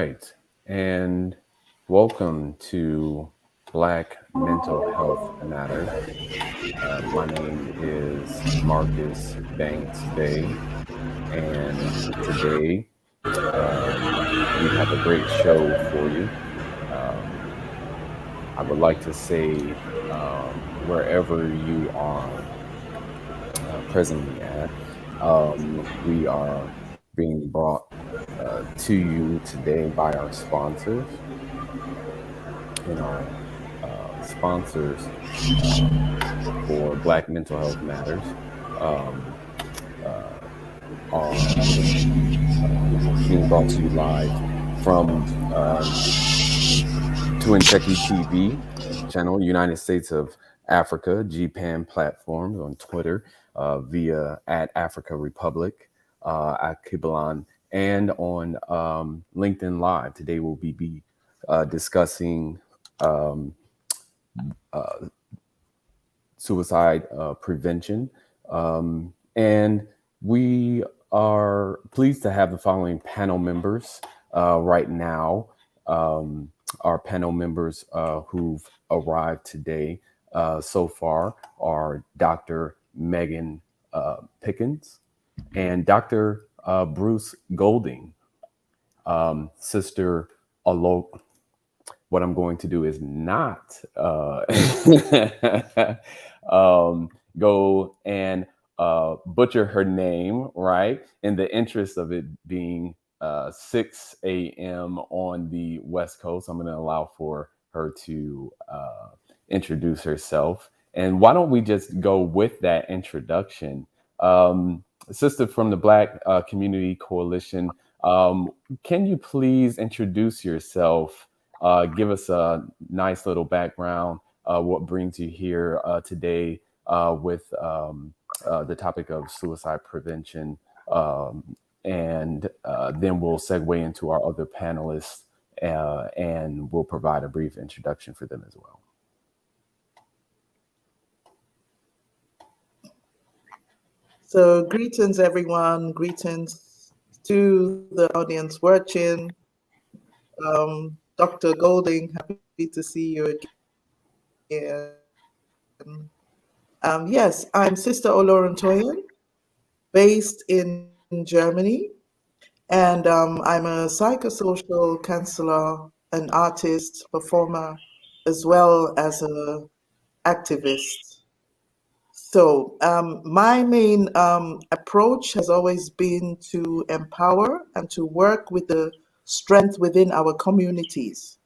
right. And welcome to Black Mental Health Matters. My name is Marcus Banks Bay, and today we have a great show for you. Um, I would like to say, wherever you are presently at, we are being brought to you today by our sponsors. And our sponsors for Black Mental Health Matters um, uh, are being brought to you live from Tuancheki TV channel, United States of Africa, GPAN platforms on Twitter via at Africa Republic, at Kibalan, and on LinkedIn Live. Today we'll be discussing um, suicide prevention. And we are pleased to have the following panel members right now. Our panel members who've arrived today so far are Dr. Megan Pickens and Dr. Bruce Golding, Sister Alo. What I'm going to do is not go and butcher her name, right? In the interest of it being 6 a.m. on the West Coast, I'm going to allow for her to introduce herself. And why don't we just go with that introduction? Sister from the Black Community Coalition, can you please introduce yourself? Give us a nice little background, what brings you here today with the topic of suicide prevention. And then we'll segue into our other panelists and we'll provide a brief introduction for them as well. So greetings, everyone. Greetings to the audience watching. Dr. Golding, happy to see you again. Yes, I'm Sister Olorontoyin, based in Germany, and I'm a psychosocial counselor, an artist, performer, as well as a activist. So my main approach has always been to empower and to work with the strength within our communities.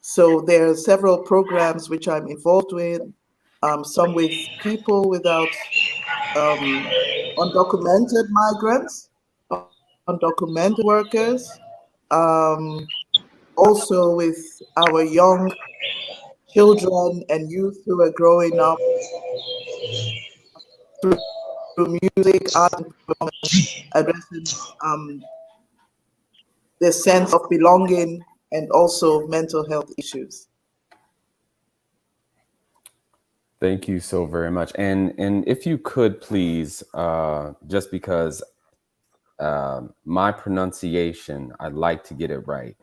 So there are several programs which I'm involved with, some with people without undocumented migrants, undocumented workers, also with our young children and youth who are growing up through music, art, and performance, addressing their sense of belonging and also mental health issues. Thank you so very much. And if you could please, just because my pronunciation, I'd like to get it right.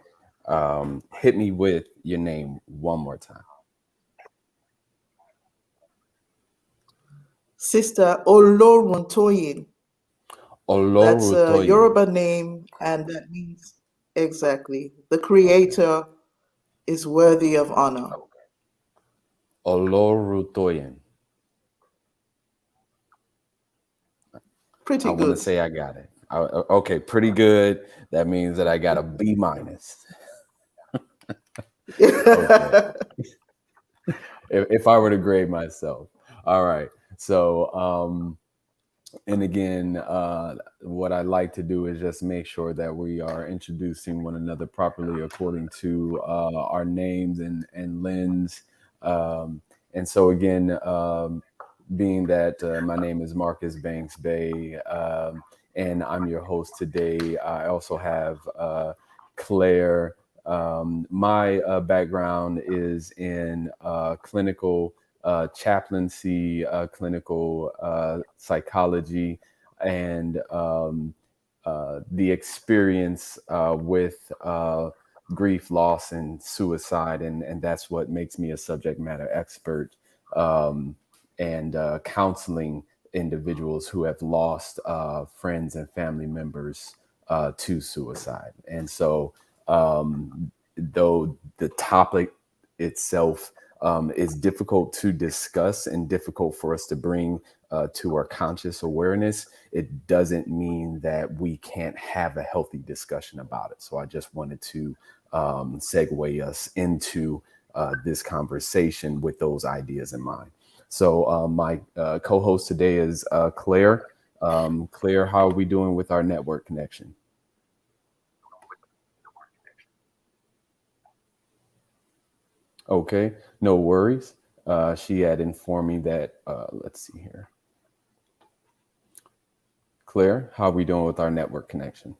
Hit me with your name one more time. Sister Oloruntoyin. That's a Olorutoyin. Yoruba name, and that means exactly the creator is worthy of honor. Olorutoyin. Pretty I want to good. say I got it. Okay, pretty good. That means that I got a B minus. Okay. If I were to grade myself. All right. So, and again, what I like to do is just make sure that we are introducing one another properly according to our names and lens. And so again, being that my name is Marcus Banks Bay, and I'm your host today. I also have Claire. My background is in clinical chaplaincy, clinical psychology, and the experience with grief, loss, and suicide, and that's what makes me a subject matter expert, um, and counseling individuals who have lost friends and family members to suicide. And so, though the topic itself is difficult to discuss and difficult for us to bring to our conscious awareness, it doesn't mean that we can't have a healthy discussion about it. So I just wanted to segue us into this conversation with those ideas in mind. So my co-host today is Claire. Claire, how are we doing with our network connection? Okay, no worries. She had informed me that, let's see here. Claire, how are we doing with our network connection?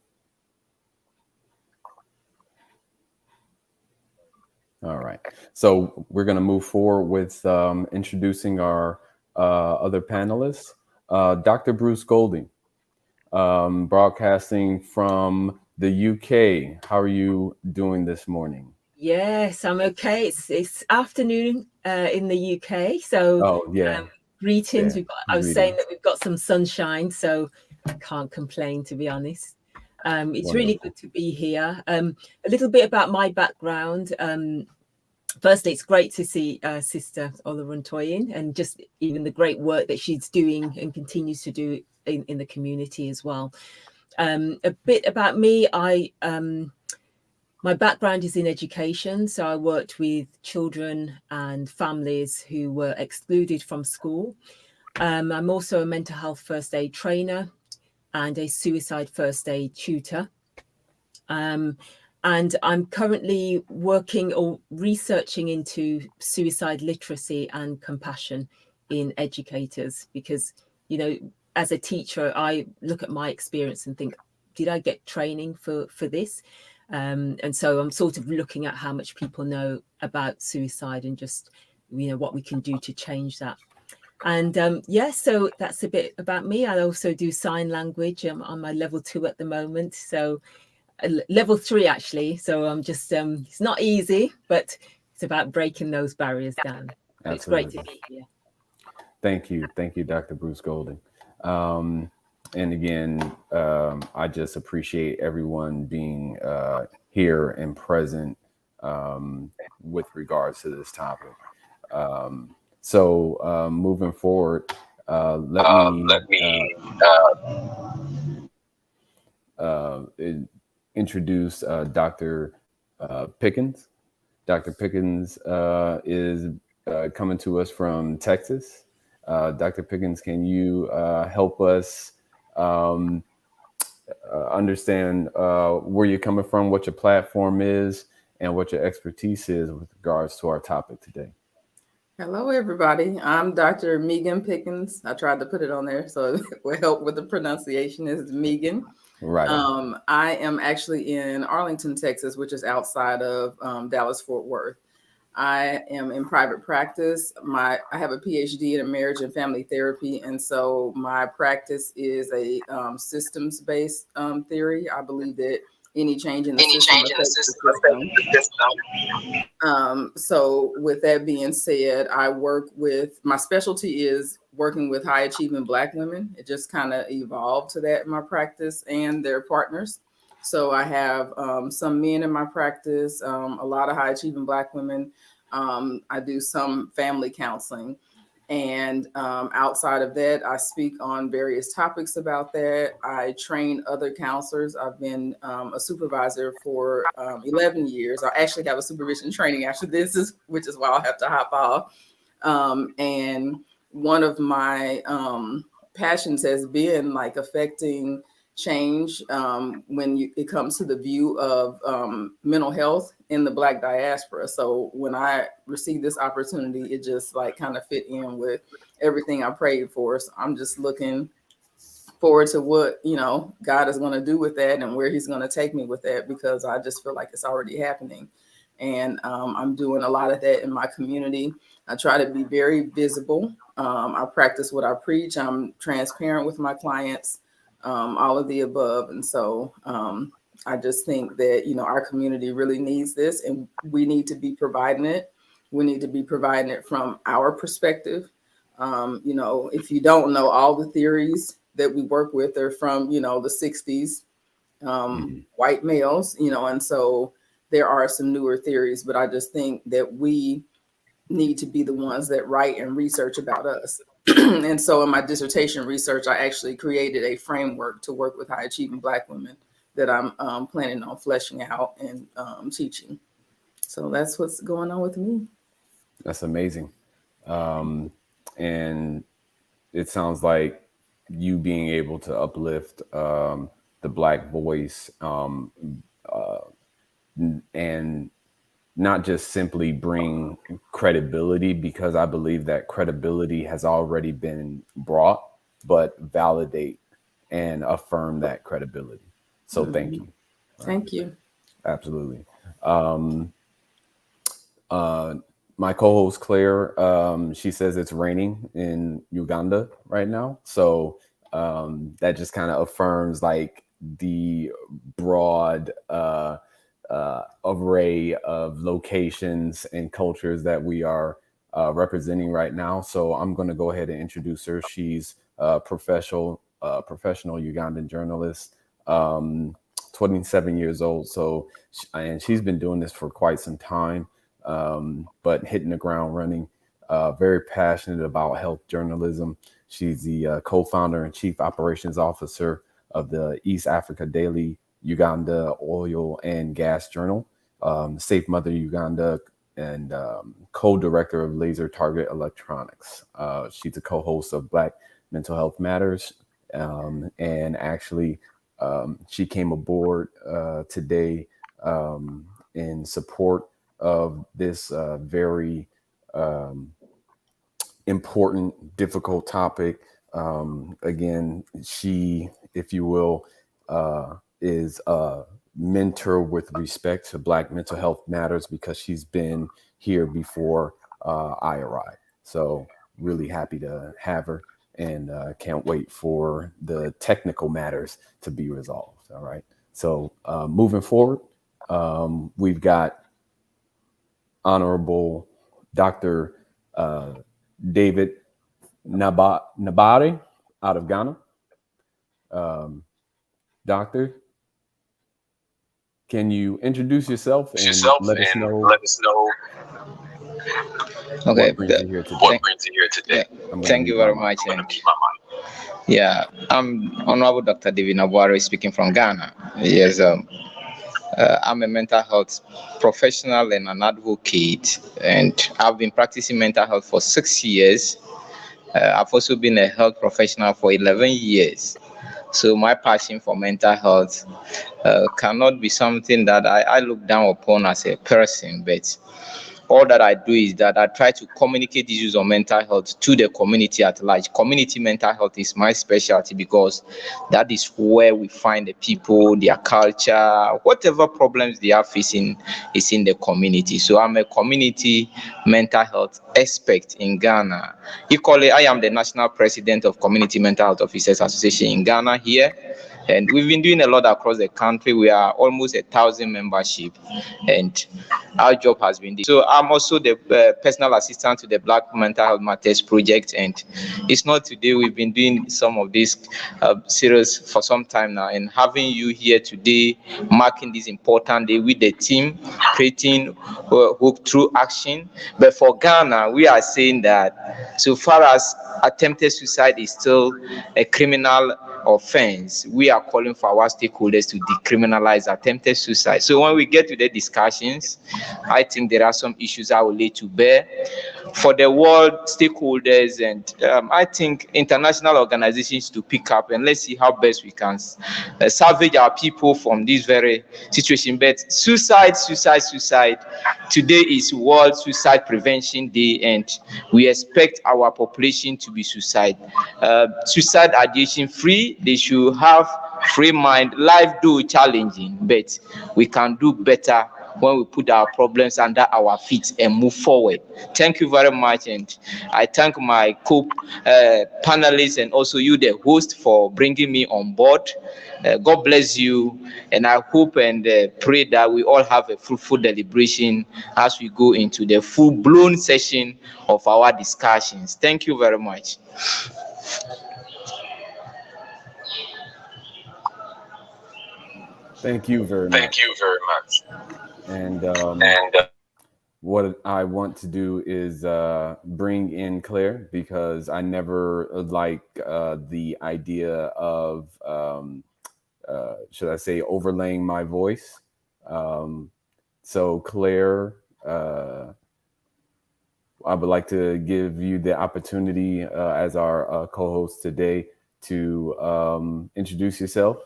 All right. So we're going to move forward with introducing our other panelists. Dr. Bruce Golding, broadcasting from the UK. How are you doing this morning? Yes, I'm okay. It's afternoon in the UK, so Oh, yeah. greetings. Yeah. I was saying Greetings. that we've got some sunshine, so I can't complain, to be honest. It's really Wonderful. good to be here. A little bit about my background. Firstly, it's great to see Sister Ola Runtoyin, and just even the great work that she's doing and continues to do in the community as well. A bit about me. My background is in education, so I worked with children and families who were excluded from school. I'm also a mental health first aid trainer and a suicide first aid tutor. And I'm currently working or researching into suicide literacy and compassion in educators, because, you know, as a teacher, I look at my experience and think, did I get training for this? And so I'm sort of looking at how much people know about suicide and just, you know, what we can do to change that. And yeah, so that's a bit about me. I also do sign language. I'm on my level 2 at the moment. So level 3 actually. So I'm just it's not easy, but it's about breaking those barriers down. But it's great to Absolutely. be here. Thank you. Thank you, Dr. Bruce Golding. Um, and again, I just appreciate everyone being here and present with regards to this topic. Um, so moving forward, let me Let me introduce Dr. Pickens. Dr. Pickens is coming to us from Texas. Dr. Pickens, can you help us um, understand where you're coming from, what your platform is, and what your expertise is with regards to our topic today? Hello, everybody. I'm Dr. Megan Pickens. I tried to put it on there so it will help with the pronunciation. Is Megan. Right on. I am actually in Arlington, Texas, which is outside of Dallas, Fort Worth. I am in private practice. I have a PhD in marriage and family therapy, and so my practice is a systems-based theory. I believe that any change in the system affects the system. So with that being said, I work with, my specialty is working with high achieving Black women. It just kind of evolved to that in my practice and their partners. So I have some men in my practice, a lot of high achieving Black women. I do some family counseling. And outside of that, I speak on various topics about that. I train other counselors. I've been a supervisor for 11 years. I actually have a supervision training after this, which is why I'll have to hop off. And one of my passions has been like affecting change when it comes to the view of mental health in the Black diaspora. So when I received this opportunity, it just like kind of fit in with everything I prayed for. So I'm just looking forward to what, you know, God is going to do with that and where he's going to take me with that, because I just feel like it's already happening. And I'm doing a lot of that in my community. I try to be very visible. I practice what I preach. I'm transparent with my clients, all of the above. And so I just think that, our community really needs this, and we need to be providing it. We need to be providing it from our perspective. If you don't know, all the theories that we work with are from, the 60s, white males, and so there are some newer theories, but I just think that we need to be the ones that write and research about us. And so in my dissertation research, I actually created a framework to work with high achieving Black women that I'm planning on fleshing out and teaching. So that's what's going on with me. That's amazing. And it sounds like you being able to uplift the Black voice and not just simply bring credibility, because I believe that credibility has already been brought, but validate and affirm that credibility. So thank you. Thank you. Absolutely. My co-host Claire, she says it's raining in Uganda right now. So that just kind of affirms like the broad array of locations and cultures that we are representing right now. So I'm going to go ahead and introduce her. She's a professional Ugandan journalist, 27 years old. So, and she's been doing this for quite some time, but hitting the ground running, very passionate about health journalism. She's the co-founder and chief operations officer of the East Africa Daily Uganda Oil and Gas Journal, Safe Mother Uganda, and co-director of Laser Target Electronics. She's a co-host of Black Mental Health Matters, and actually she came aboard today in support of this very important, difficult topic. Again, she, if you will, is a mentor with respect to Black mental health matters, because she's been here before I arrived. So really happy to have her, and can't wait for the technical matters to be resolved. All right. So moving forward, we've got Honorable Dr. David Nabari out of Ghana. Doctor, can you introduce yourself and let us know okay, what brings you here today? Thank you very much. Yeah, I'm Honorable Dr. David Nabari, speaking from Ghana. Yes, I'm a mental health professional and an advocate, and I've been practicing mental health for 6 years. I've also been a health professional for 11 years. So my passion for mental health cannot be something that I look down upon as a person, but all that I do is that I try to communicate issues on mental health to the community at large. Community mental health is my specialty, because that is where we find the people, their culture, whatever problems they are facing is in the community. So I'm a community mental health expert in Ghana. Equally, I am the national president of Community Mental Health Officers Association in Ghana here. And we've been doing a lot across the country. We are almost 1,000 membership, and our job has been this. So I'm also the personal assistant to the Black Mental Health Matters project, and it's not today. We've been doing some of this series for some time now, and having you here today, marking this important day with the team, creating hope through action. But for Ghana, we are saying that so far as attempted suicide is still a criminal offense, we are calling for our stakeholders to decriminalize attempted suicide. So when we get to the discussions, I think there are some issues I will lay to bear for the world stakeholders, and I think international organizations to pick up, and let's see how best we can salvage our people from this very situation. But suicide. Today is World Suicide Prevention Day, and we expect our population to be suicide ideation free. They should have free mind. Life do challenging, but we can do better when we put our problems under our feet and move forward. Thank you very much, and I thank my co-panelists and also you, the host, for bringing me on board. God bless you, and I hope and pray that we all have a fruitful deliberation as we go into the full-blown session of our discussions. Thank you very much. Thank you very Thank much. you very much. And And what I want to do is bring in Claire, because I never like the idea of, should I say, overlaying my voice. So Claire, I would like to give you the opportunity as our co-host today to introduce yourself.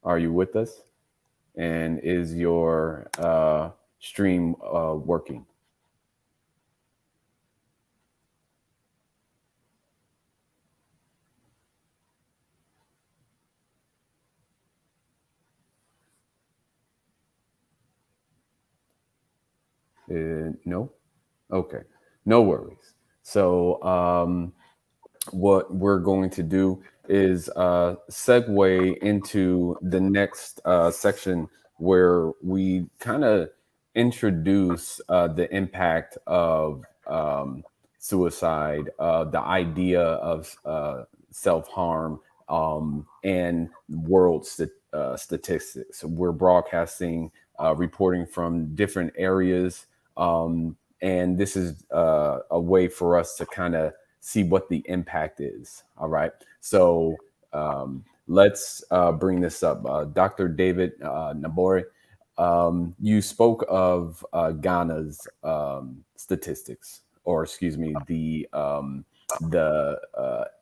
Are you with us? And is your stream working? No? Okay, no worries. So what we're going to do is segue into the next section, where we kind of introduce the impact of suicide, the idea of self-harm, and world statistics. We're broadcasting, reporting from different areas, and this is a way for us to kind of see what the impact is. All right. So let's bring this up. Dr. David Nabori, you spoke of Ghana's statistics, or excuse me, the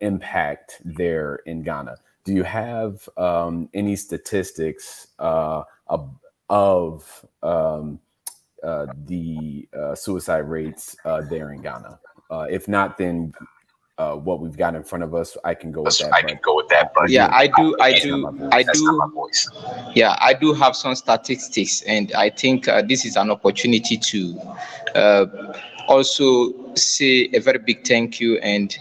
impact there in Ghana. Do you have any statistics of the suicide rates there in Ghana? If not, then what we've got in front of us, I can go with that. But yeah, I do. Yeah, I do have some statistics, and I think this is an opportunity to also say a very big thank you, and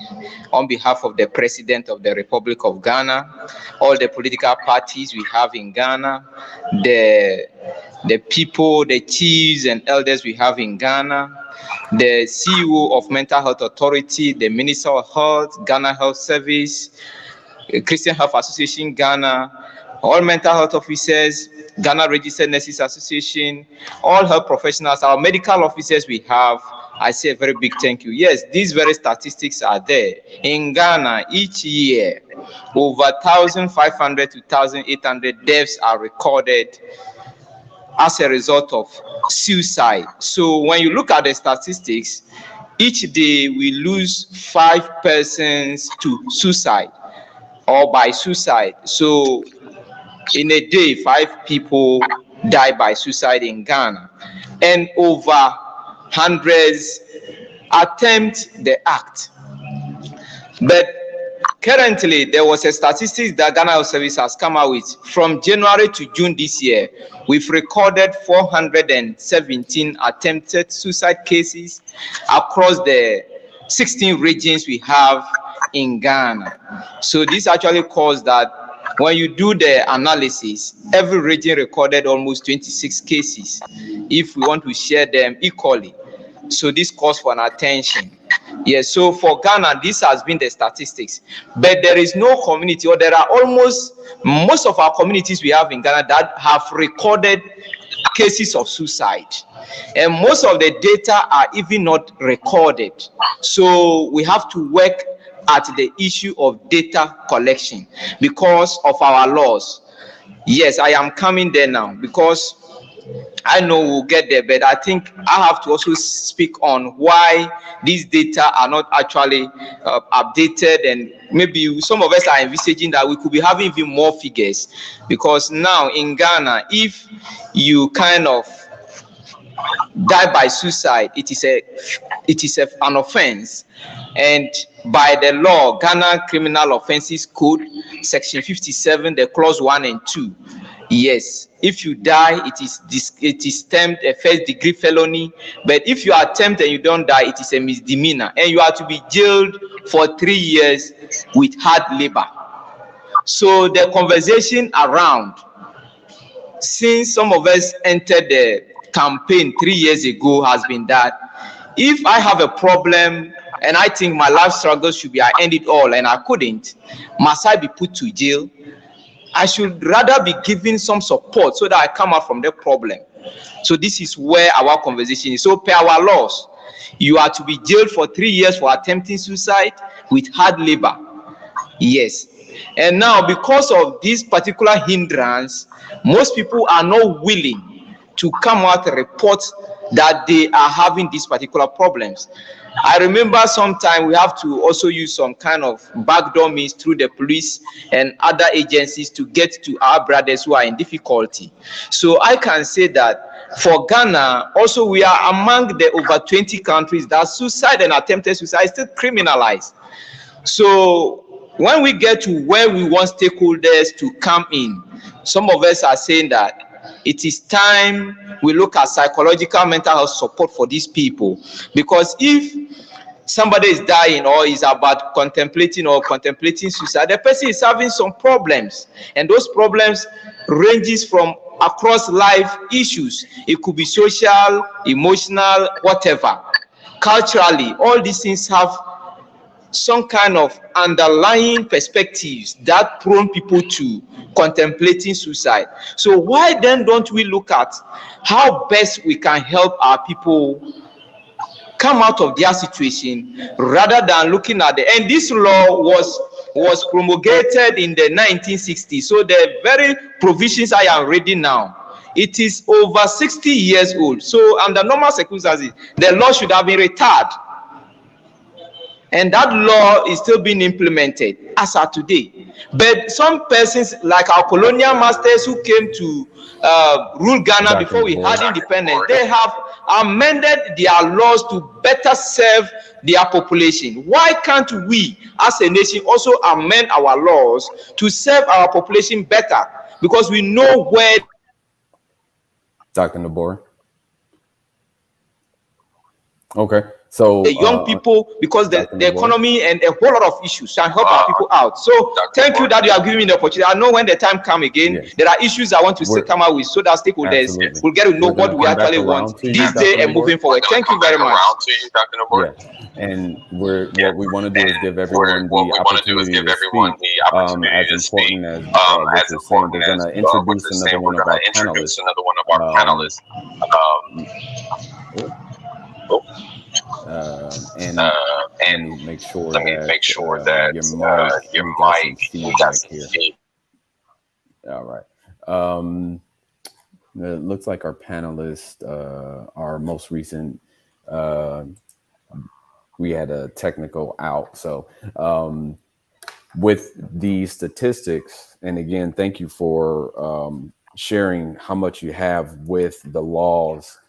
on behalf of the President of the Republic of Ghana, all the political parties we have in Ghana, the people, the chiefs and elders we have in Ghana, the CEO of Mental Health Authority, the Minister of Health, Ghana Health Service, Christian Health Association Ghana, all mental health officers, Ghana Registered Nurses Association, all health professionals, our medical officers we have, I say a very big thank you. Yes, these very statistics are there. In Ghana, each year, over 1,500 to 1,800 deaths are recorded as a result of suicide. So when you look at the statistics, each day we lose 5 persons to suicide or by suicide. So in a day, 5 people die by suicide in Ghana, and over hundreds attempt the act. But currently, there was a statistics that Ghana Health Service has come out with. From January to June this year, we've recorded 417 attempted suicide cases across the 16 regions we have in Ghana. So this actually caused that when you do the analysis, every region recorded almost 26 cases if we want to share them equally. So this calls for an attention. Yes, so for Ghana, this has been the statistics. But there is no community, or there are almost most of our communities we have in Ghana that have recorded cases of suicide. And most of the data are even not recorded. So we have to work at the issue of data collection because of our laws. Yes, I am coming there now because I know we'll get there, but I think I have to also speak on why these data are not actually updated, and maybe some of us are envisaging that we could be having even more figures, because now in Ghana, if you kind of die by suicide, it is an offense, and by the law, Ghana Criminal Offences Code, Section 57, the clause 1 and 2. Yes, if you die, it is termed a first-degree felony. But if you attempt and you don't die, it is a misdemeanor, and you are to be jailed for 3 years with hard labor. So the conversation around, since some of us entered the campaign 3 years ago, has been that if I have a problem and I think my life struggle should be I end it all and I couldn't, must I be put to jail? I should rather be given some support so that I come out from the problem. So this is where our conversation is. So per our laws, you are to be jailed for 3 years for attempting suicide with hard labor. Yes. And now, because of this particular hindrance, most people are not willing to come out and report that they are having these particular problems. I remember sometime we have to also use some kind of backdoor means through the police and other agencies to get to our brothers who are in difficulty. So I can say that for Ghana, also we are among the over 20 countries that suicide and attempted suicide is still criminalized. So when we get to where we want stakeholders to come in, some of us are saying that it is time we look at psychological mental health support for these people. Because if somebody is dying or is about contemplating suicide, the person is having some problems, and those problems ranges from across life issues. It could be social, emotional, whatever. Culturally, all these things have some kind of underlying perspectives that prone people to contemplating suicide. So why then don't we look at how best we can help our people come out of their situation, rather than looking at the, and this law was promulgated in the 1960s. So the very provisions I am reading now, it is over 60 years old. So under normal circumstances, the law should have been retired. And that law is still being implemented as of today. But some persons, like our colonial masters who came to rule Ghana before we had independence, they have amended their laws to better serve their population. Why can't we, as a nation, also amend our laws to serve our population better? Because we know where. Dr. Nabor. Okay. So the young people, because the economy and a whole lot of issues can help our people out. So thank you that you have given me the opportunity. I know when the time comes again, there are issues I want to still come out with so that stakeholders will get to know what we actually want this day and moving forward. Thank you very much. And what we want to do is give everyone the opportunity to speak. As important as what you're saying, they're going to introduce another one of our panelists. And make sure that your mic got some feedback here. All right. It looks like our panelists, our most recent, we had a technical out. So with the statistics, and again, thank you for sharing how much you have with the laws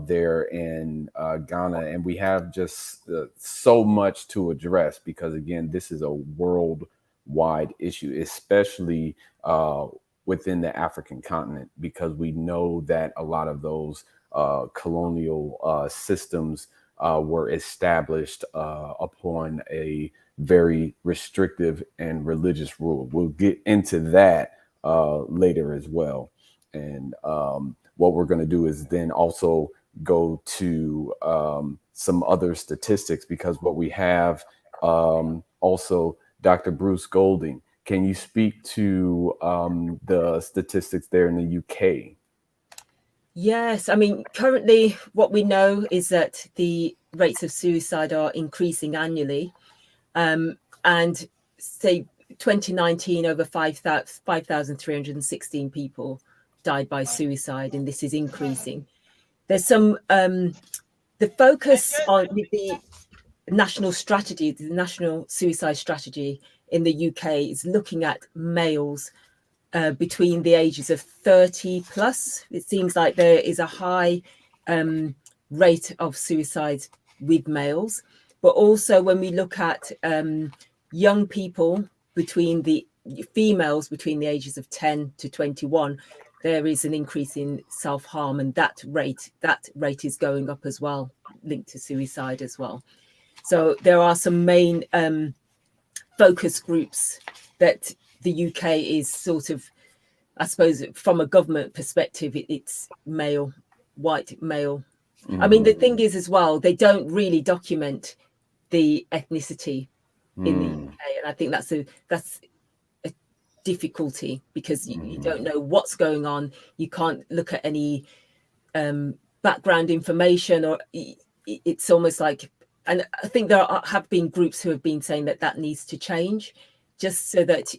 there in Ghana, and we have just so much to address, because again, this is a worldwide issue, especially within the African continent, because we know that a lot of those colonial systems were established upon a very restrictive and religious rule. We'll get into that later as well. And what we're going to do is then also go to some other statistics, because what we have also, Dr. Bruce Golding, can you speak to the statistics there in the UK? Yes, I mean, currently what we know is that the rates of suicide are increasing annually. And say 2019, over 5,316 people died by suicide, and this is increasing. There's some the focus on the national strategy, the national suicide strategy in the UK is looking at males between the ages of 30 plus. It seems like there is a high rate of suicide with males, but also when we look at young people between the females between the ages of 10 to 21, there is an increase in self-harm, and that rate is going up as well, linked to suicide as well. So there are some main focus groups that the UK is sort of, I suppose, from a government perspective, it's male, white male. I mean, the thing is as well, they don't really document the ethnicity in the UK, and I think that's a difficulty, because you don't know what's going on. You can't look at any background information, or it's almost like, and I think there have been groups who have been saying that needs to change, just so that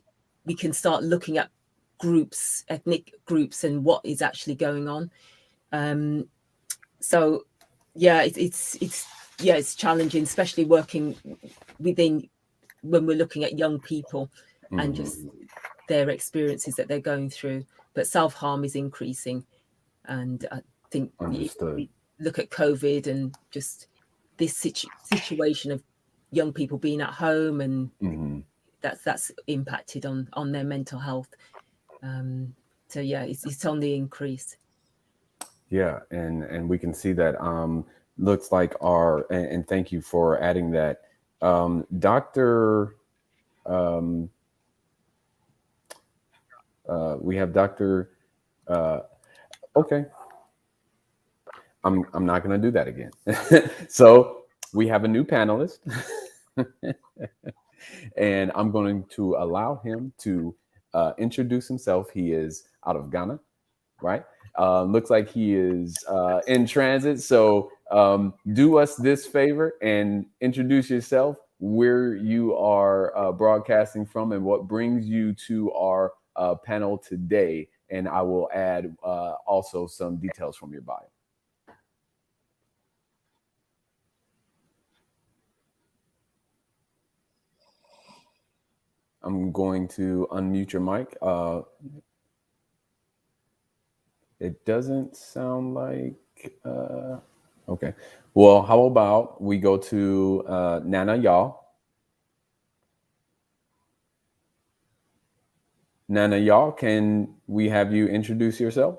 we can start looking at groups, ethnic groups, and what is actually going on. So yeah, it's challenging, especially working within, when we're looking at young people and just their experiences that they're going through. But self-harm is increasing, and I think we look at COVID and just this situation of young people being at home, and that's impacted on their mental health. So yeah, it's on the increase. Yeah, and we can see that. Looks like and thank you for adding that, Dr. We have Dr. Okay, I'm not going to do that again. So we have a new panelist, and I'm going to allow him to introduce himself. He is out of Ghana, right? Looks like he is in transit. So do us this favor and introduce yourself, where you are broadcasting from, and what brings you to our panel today. And I will add also some details from your bio. I'm going to unmute your mic. It doesn't sound like, okay. Well, how about we go to Nana Y'all. Nana Y'all, can we have you introduce yourself?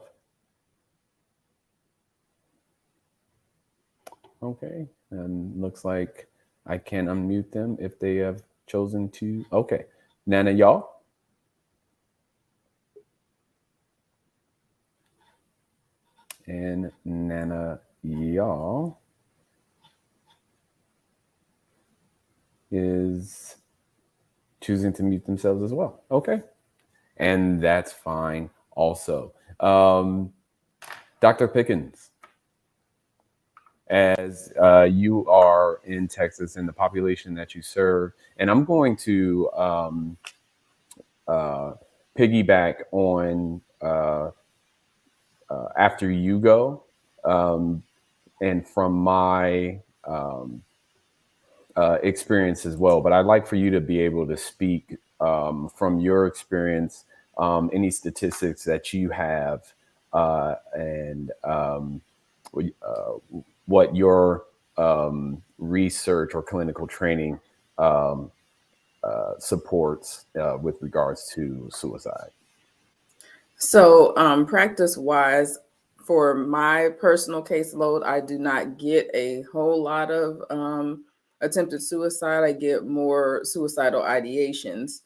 Okay, and looks like I can unmute them if they have chosen to. Okay, Nana Y'all. And Nana Y'all is choosing to mute themselves as well. Okay, and that's fine also. Dr. Pickens, as you are in Texas and the population that you serve, and I'm going to piggyback on after you go, and from my experience as well. But I'd like for you to be able to speak from your experience, any statistics that you have, and what your research or clinical training supports with regards to suicide. So practice-wise, for my personal caseload, I do not get a whole lot of attempted suicide. I get more suicidal ideations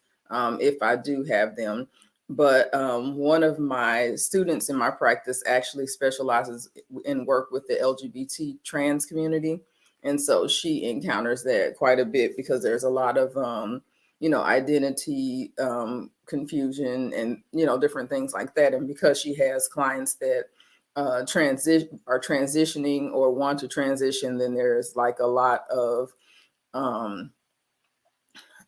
if I do have them. But one of my students in my practice actually specializes in work with the LGBT trans community. And so she encounters that quite a bit, because there's a lot of identity confusion and, different things like that. And because she has clients that are transitioning or want to transition, then there's like a lot of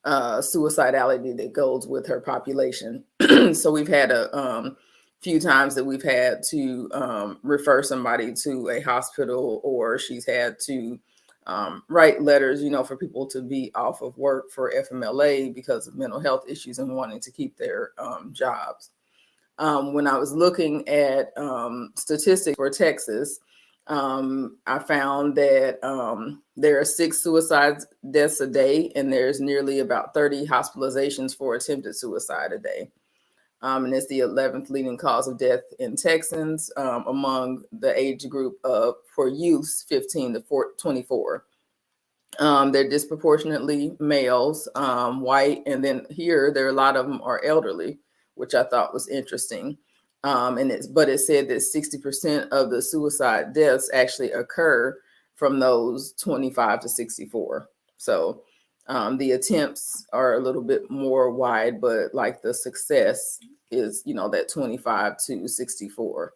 suicidality that goes with her population. So we've had a few times that we've had to refer somebody to a hospital, or she's had to write letters, for people to be off of work for FMLA because of mental health issues and wanting to keep their jobs. When I was looking at statistics for Texas, I found that there are 6 suicide deaths a day, and there's nearly about 30 hospitalizations for attempted suicide a day. And it's the 11th leading cause of death in Texans among the age group of for youths 15 to 24. They're disproportionately males, white, and then here there are a lot of them are elderly, which I thought was interesting. But it said that 60% of the suicide deaths actually occur from those 25 to 64. So the attempts are a little bit more wide, but like the success is, that 25 to 64.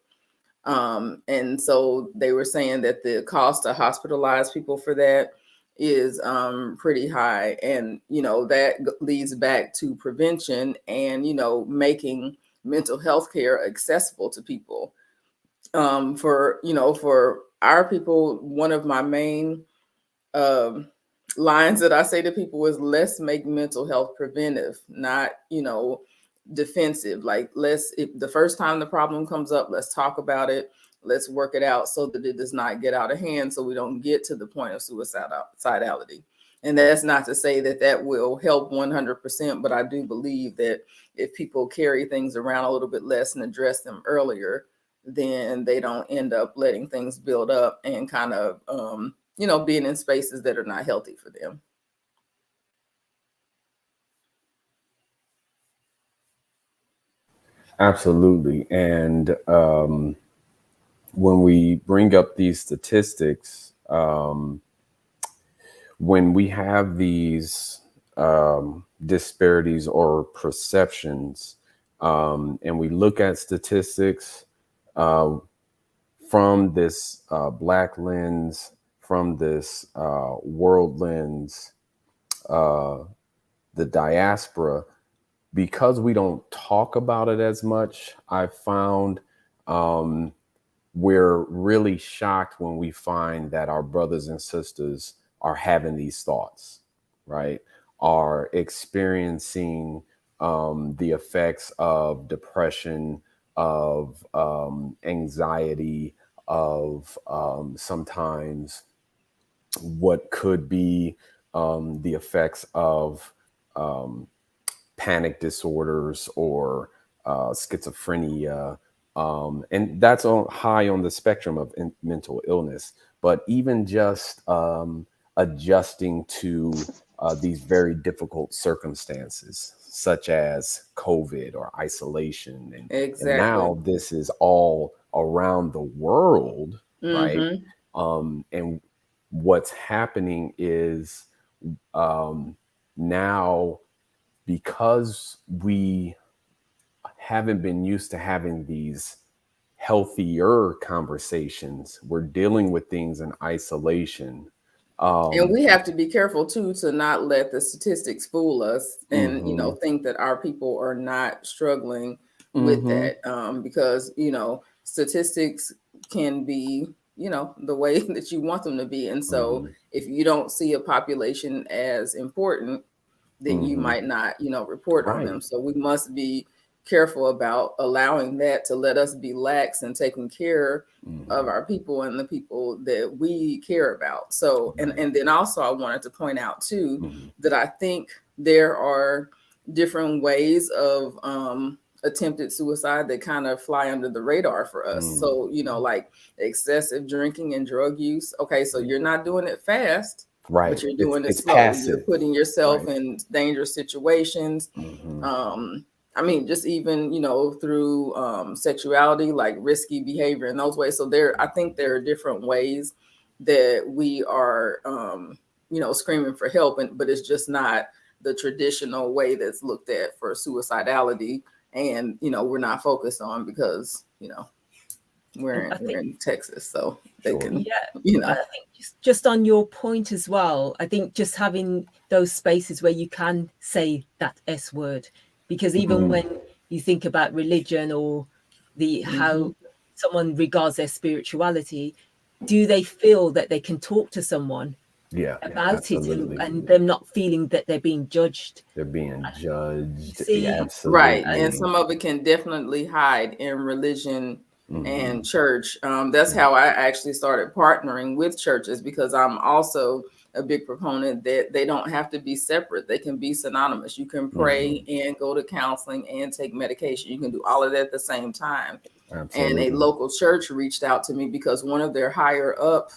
And so they were saying that the cost to hospitalize people for that is pretty high. And, that leads back to prevention and, making mental health care accessible to people. For our people, one of my main lines that I say to people is let's make mental health preventive, not, defensive. Like if the first time the problem comes up, let's talk about it. Let's work it out so that it does not get out of hand, so we don't get to the point of suicidality. And that's not to say that that will help 100%, but I do believe that if people carry things around a little bit less and address them earlier, then they don't end up letting things build up and kind of, being in spaces that are not healthy for them. Absolutely. And when we bring up these statistics, when we have these disparities or perceptions, and we look at statistics from this Black lens, from this world lens, the diaspora, because we don't talk about it as much, I found we're really shocked when we find that our brothers and sisters are having these thoughts, right? Are experiencing the effects of depression, of anxiety, of sometimes what could be the effects of panic disorders or schizophrenia. And that's high on the spectrum of mental illness. But even just adjusting to these very difficult circumstances, such as COVID or isolation. And now this is all around the world, right? And what's happening is now, because we haven't been used to having these healthier conversations, we're dealing with things in isolation. And we have to be careful too to not let the statistics fool us and think that our people are not struggling with that, because statistics can be the way that you want them to be. And so if you don't see a population as important, then you might not report on them. So we must be careful about allowing that to let us be lax and taking care of our people and the people that we care about. So and then also I wanted to point out too that I think there are different ways of attempted suicide that kind of fly under the radar for us. So like excessive drinking and drug use. Okay, so you're not doing it fast, right? But you're doing it slowly. Passive. You're putting yourself in dangerous situations. I mean, just even, through sexuality, like risky behavior in those ways. So I think there are different ways that we are, screaming for help, but it's just not the traditional way that's looked at for suicidality. And, we're not focused on because, we're in Texas, so they can, I think just on your point as well, I think just having those spaces where you can say that S word, because even when you think about religion or how someone regards their spirituality, do they feel that they can talk to someone about it and them not feeling that they're being judged? They're being judged. Right. And some of it can definitely hide in religion and church. That's how I actually started partnering with churches, because I'm also a big proponent that they don't have to be separate. They can be synonymous. You can pray and go to counseling and take medication. You can do all of that at the same time. Absolutely. And a local church reached out to me because one of their higher up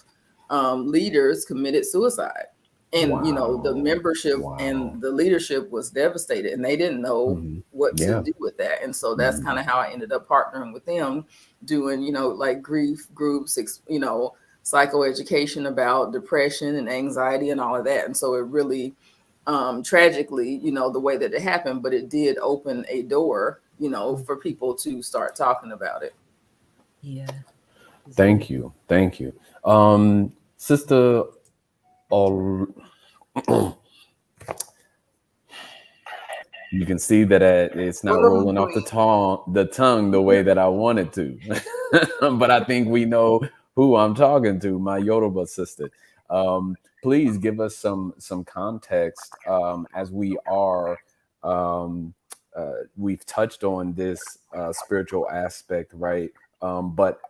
leaders committed suicide. And the membership and the leadership was devastated, and they didn't know what to do with that. And so that's kind of how I ended up partnering with them, doing like grief groups, psychoeducation about depression and anxiety and all of that. And so it really tragically, the way that it happened, but it did open a door, for people to start talking about it. Yeah. Thank you. Sister you can see that it's not rolling off the tongue the way that I wanted to. But I think we know who I'm talking to, my Yoruba sister. Please give us some context as we are. We've touched on this spiritual aspect, right? But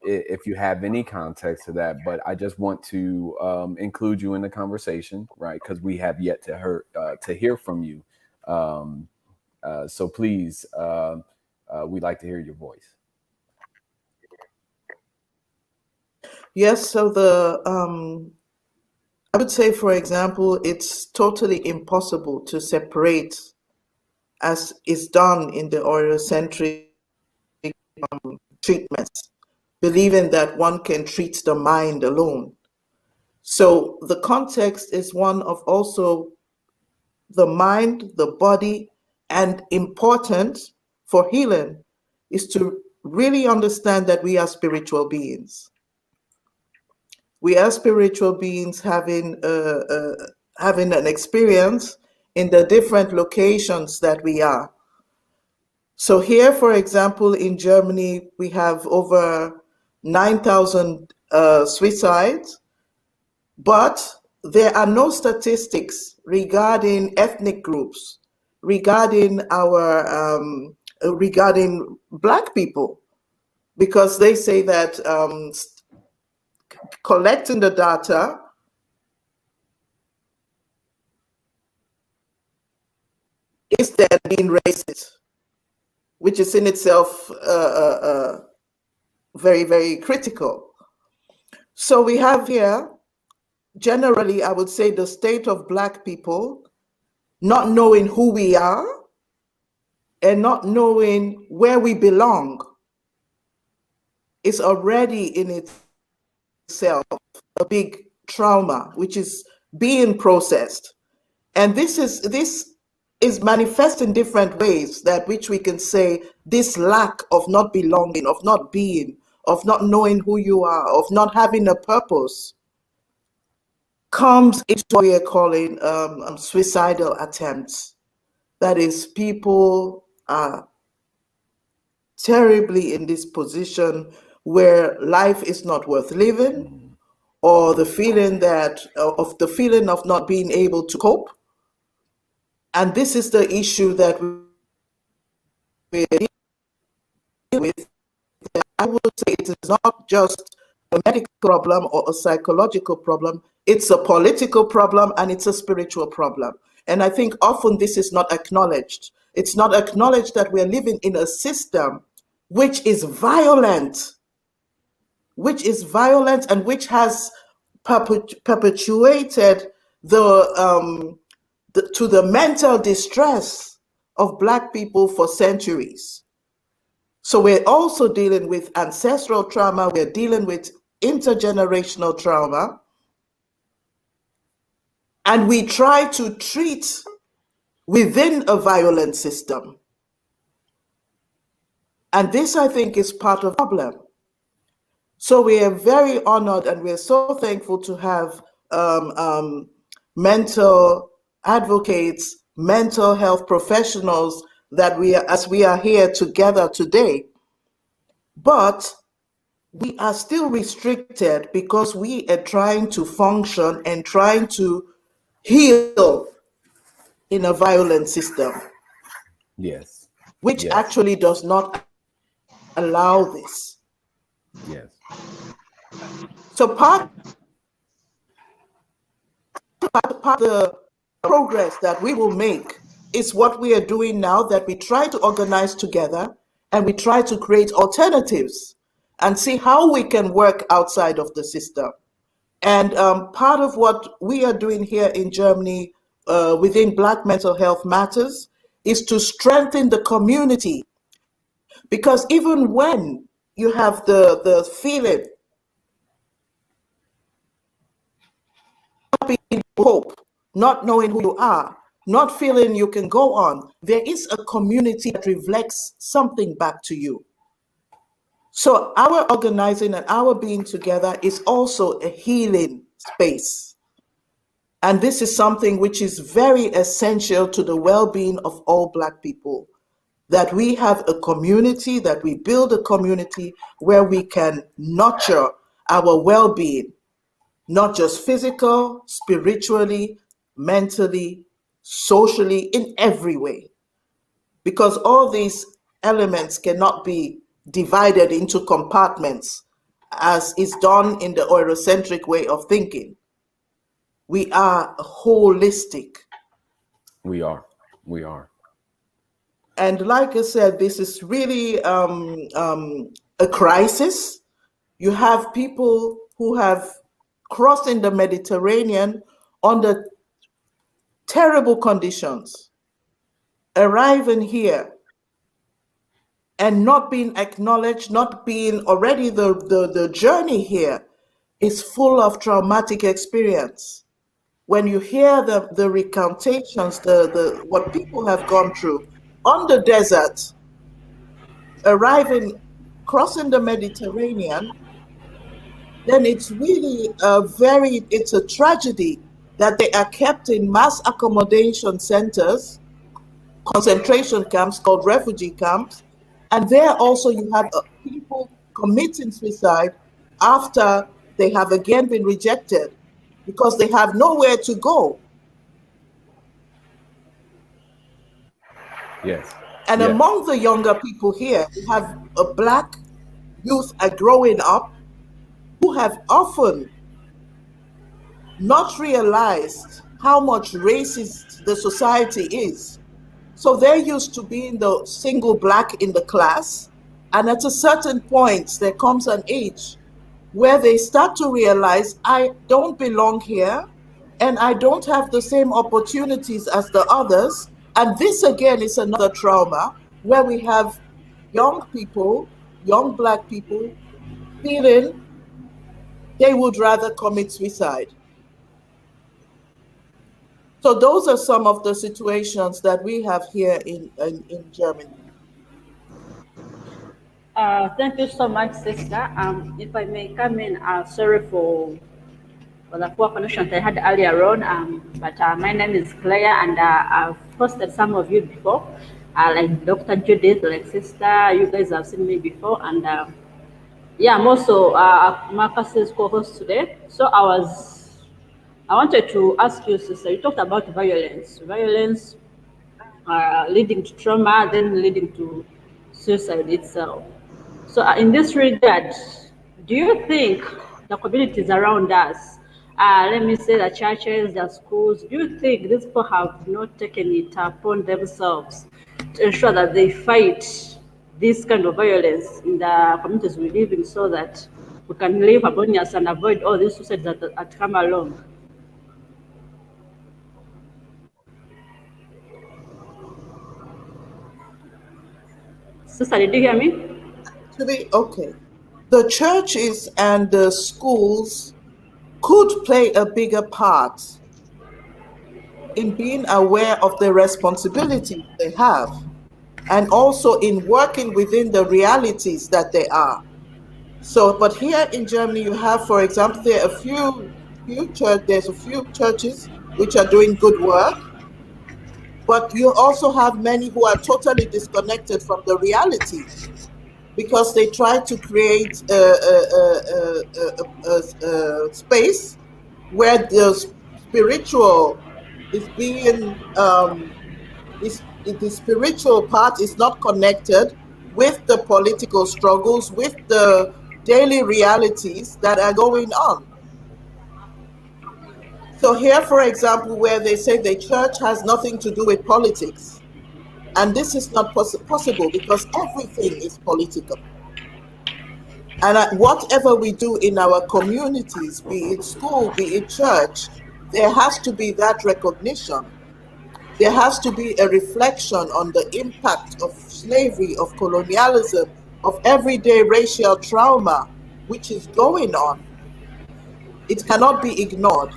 if you have any context to that, but I just want to include you in the conversation, right? Because we have yet to hear from you. So please, we'd like to hear your voice. Yes, so I would say, for example, it's totally impossible to separate, as is done in the Eurocentric treatments, believing that one can treat the mind alone. So the context is one of also the mind, the body, and important for healing is to really understand that we are spiritual beings. We are spiritual beings having an experience in the different locations that we are. So here, for example, in Germany, we have over 9,000 suicides, but there are no statistics regarding ethnic groups, regarding regarding Black people, because they say that collecting the data is then being racist, which is in itself very, very critical. So we have here, generally, I would say the state of Black people not knowing who we are and not knowing where we belong is already in itself a big trauma, which is being processed. And this is manifest in different ways, that which we can say this lack of not belonging, of not being, of not knowing who you are, of not having a purpose, comes into what we are calling suicidal attempts. That is, people are terribly in this position where life is not worth living, or the feeling of not being able to cope. And this is the issue that we're dealing with. I would say it is not just a medical problem or a psychological problem, it's a political problem and it's a spiritual problem. And I think often this is not acknowledged. It's not acknowledged that we're living in a system which is violent and which has perpetuated to the mental distress of Black people for centuries. So we're also dealing with ancestral trauma, we're dealing with intergenerational trauma, and we try to treat within a violent system. And this, I think, is part of the problem. So we are very honored and we're so thankful to have mental advocates, mental health professionals as we are here together today. But we are still restricted because we are trying to function and trying to heal in a violent system. Yes. Which actually does not allow this. Yes. So part of the progress that we will make is what we are doing now, that we try to organize together and we try to create alternatives and see how we can work outside of the system. And part of what we are doing here in Germany within Black Mental Health Matters is to strengthen the community. Because even when you have the feeling, hope, not knowing who you are, not feeling you can go on, there is a community that reflects something back to you. So our organizing and our being together is also a healing space. And this is something which is very essential to the well-being of all Black people, that we have a community, that we build a community where we can nurture our well-being, not just physical, spiritually, mentally, socially, in every way. Because all these elements cannot be divided into compartments as is done in the Eurocentric way of thinking. We are holistic. We are. We are. And like I said, this is really a crisis. You have people who have crossing the Mediterranean under terrible conditions, arriving here and not being acknowledged, not being already the journey here is full of traumatic experience. When you hear the recantations, the what people have gone through on the desert, arriving, crossing the Mediterranean, then it's really it's a tragedy that they are kept in mass accommodation centers, concentration camps called refugee camps, and there also you have people committing suicide after they have again been rejected because they have nowhere to go. Yes. And Yes. among the younger people here, you have a Black youth are growing up who have often not realized how much racist the society is. So they're used to being the single Black in the class. And at a certain point, there comes an age where they start to realize, I don't belong here and I don't have the same opportunities as the others. And this again is another trauma where we have young people, young Black people, feeling they would rather commit suicide. So those are some of the situations that we have here in Germany. Thank you so much, sister. If I may come in, sorry for the poor connection that I had earlier on, but my name is Claire, and I've hosted some of you before, like Dr. Judith, like sister, you guys have seen me before, and yeah, I'm also Marcus's co-host today. So I wanted to ask you, sister, you talked about violence leading to trauma, then leading to suicide itself. So in this regard, do you think the communities around us, let me say the churches, the schools, do you think these people have not taken it upon themselves to ensure that they fight this kind of violence in the communities we live in so that we can live harmonious and avoid all these suicides that come along? Sister, did you hear me? Actually, okay. The churches and the schools could play a bigger part in being aware of the responsibilities they have and also in working within the realities that they are. So, but here in Germany, you have, for example, there are there's a few churches which are doing good work, but you also have many who are totally disconnected from the reality because they try to create a space where the spiritual is being the spiritual part is not connected with the political struggles, with the daily realities that are going on. So here, for example, where they say the church has nothing to do with politics, and this is not possible because everything is political. And whatever we do in our communities, be it school, be it church, there has to be that recognition. There has to be a reflection on the impact of slavery, of colonialism, of everyday racial trauma, which is going on. It cannot be ignored.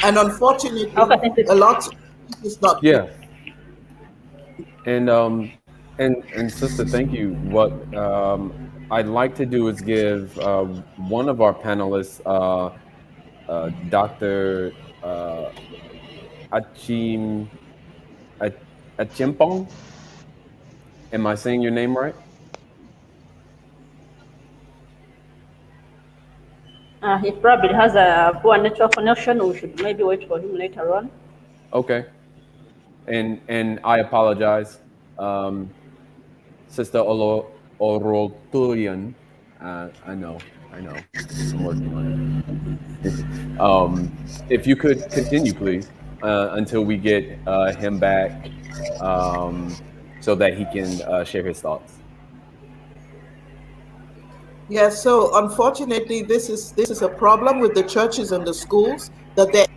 And unfortunately, Okay, thank you. a lot is not being. Yeah, and sister, thank you. What I'd like to do is give one of our panelists, Dr. Uh, Achim Achimpong. Am I saying your name right? He probably has a poor network connection. We should maybe wait for him later on. Okay, and I apologize, Sister Orotuyan. I know, I'm working on it. If you could continue, please, until we get him back, so that he can share his thoughts. Yeah, so unfortunately, this is a problem with the churches and the schools, that they're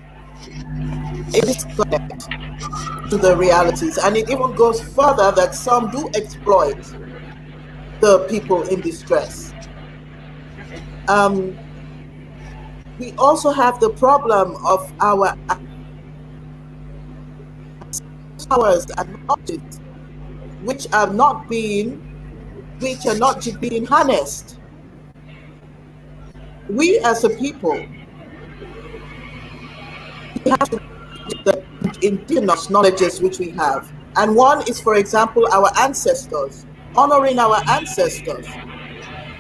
disconnected to the realities, and it even goes further that some do exploit the people in distress. We also have the problem of our powers and knowledges, which are not being harnessed. We as a people, we have to the indigenous knowledges which we have. And one is, for example, our ancestors, honoring our ancestors,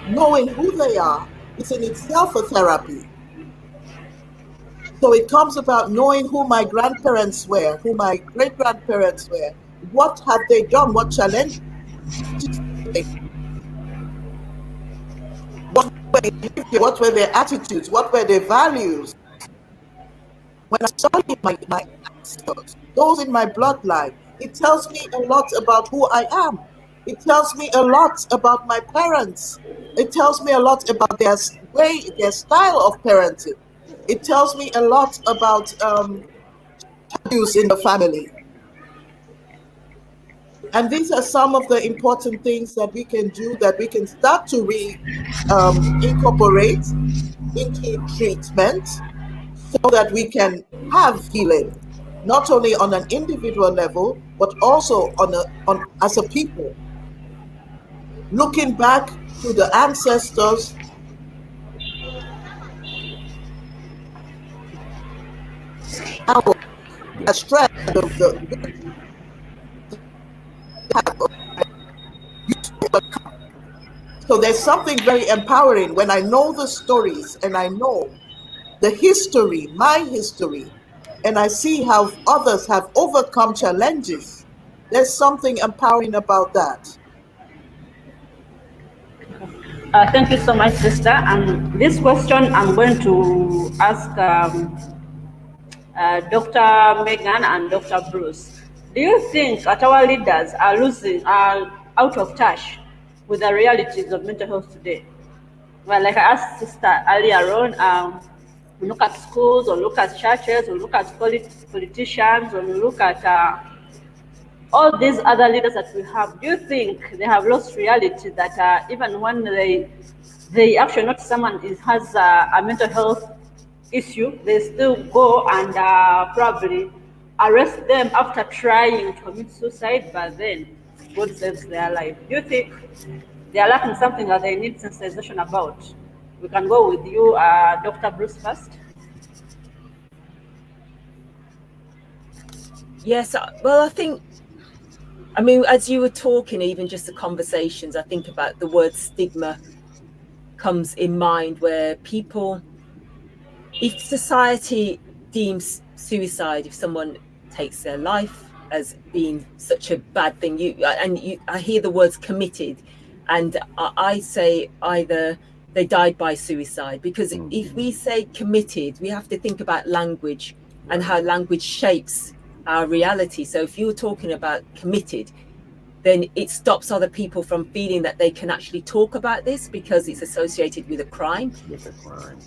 knowing who they are, is in itself a therapy. So it comes about knowing who my grandparents were, who my great-grandparents were, what have they done, what challenges, what were their attitudes, what were their values. When I study my ancestors, those in my bloodline, it tells me a lot about who I am. It tells me a lot about my parents. It tells me a lot about their style of parenting. It tells me a lot about values in the family. And these are some of the important things that we can do, that we can start to incorporate into treatment, so that we can have healing, not only on an individual level, but also as a people. Looking back to the ancestors, our strength of so there's something very empowering when I know the stories and I know the history, my history, and I see how others have overcome challenges. There's something empowering about that. Thank you so much, sister. And this question I'm going to ask Dr. Megan and Dr. Bruce. Do you think our leaders are out of touch with the realities of mental health today? Well, like I asked sister earlier on, we look at schools, or look at churches, or look at politicians, or look at all these other leaders that we have. Do you think they have lost reality, that even when they actually notice someone has a mental health issue, they still go and probably arrest them after trying to commit suicide, but then God saves their life? Do you think they are lacking something that they need sensitization about? We can go with you, Dr. Bruce, first. Yes, well, I mean, as you were talking, even just the conversations, I think about the word stigma comes in mind, where people, if society deems suicide, if someone takes their life, as being such a bad thing. I hear the words committed, and I say either they died by suicide, because if we say committed, we have to think about language and how language shapes our reality. So if you're talking about committed, then it stops other people from feeling that they can actually talk about this because it's associated with a crime.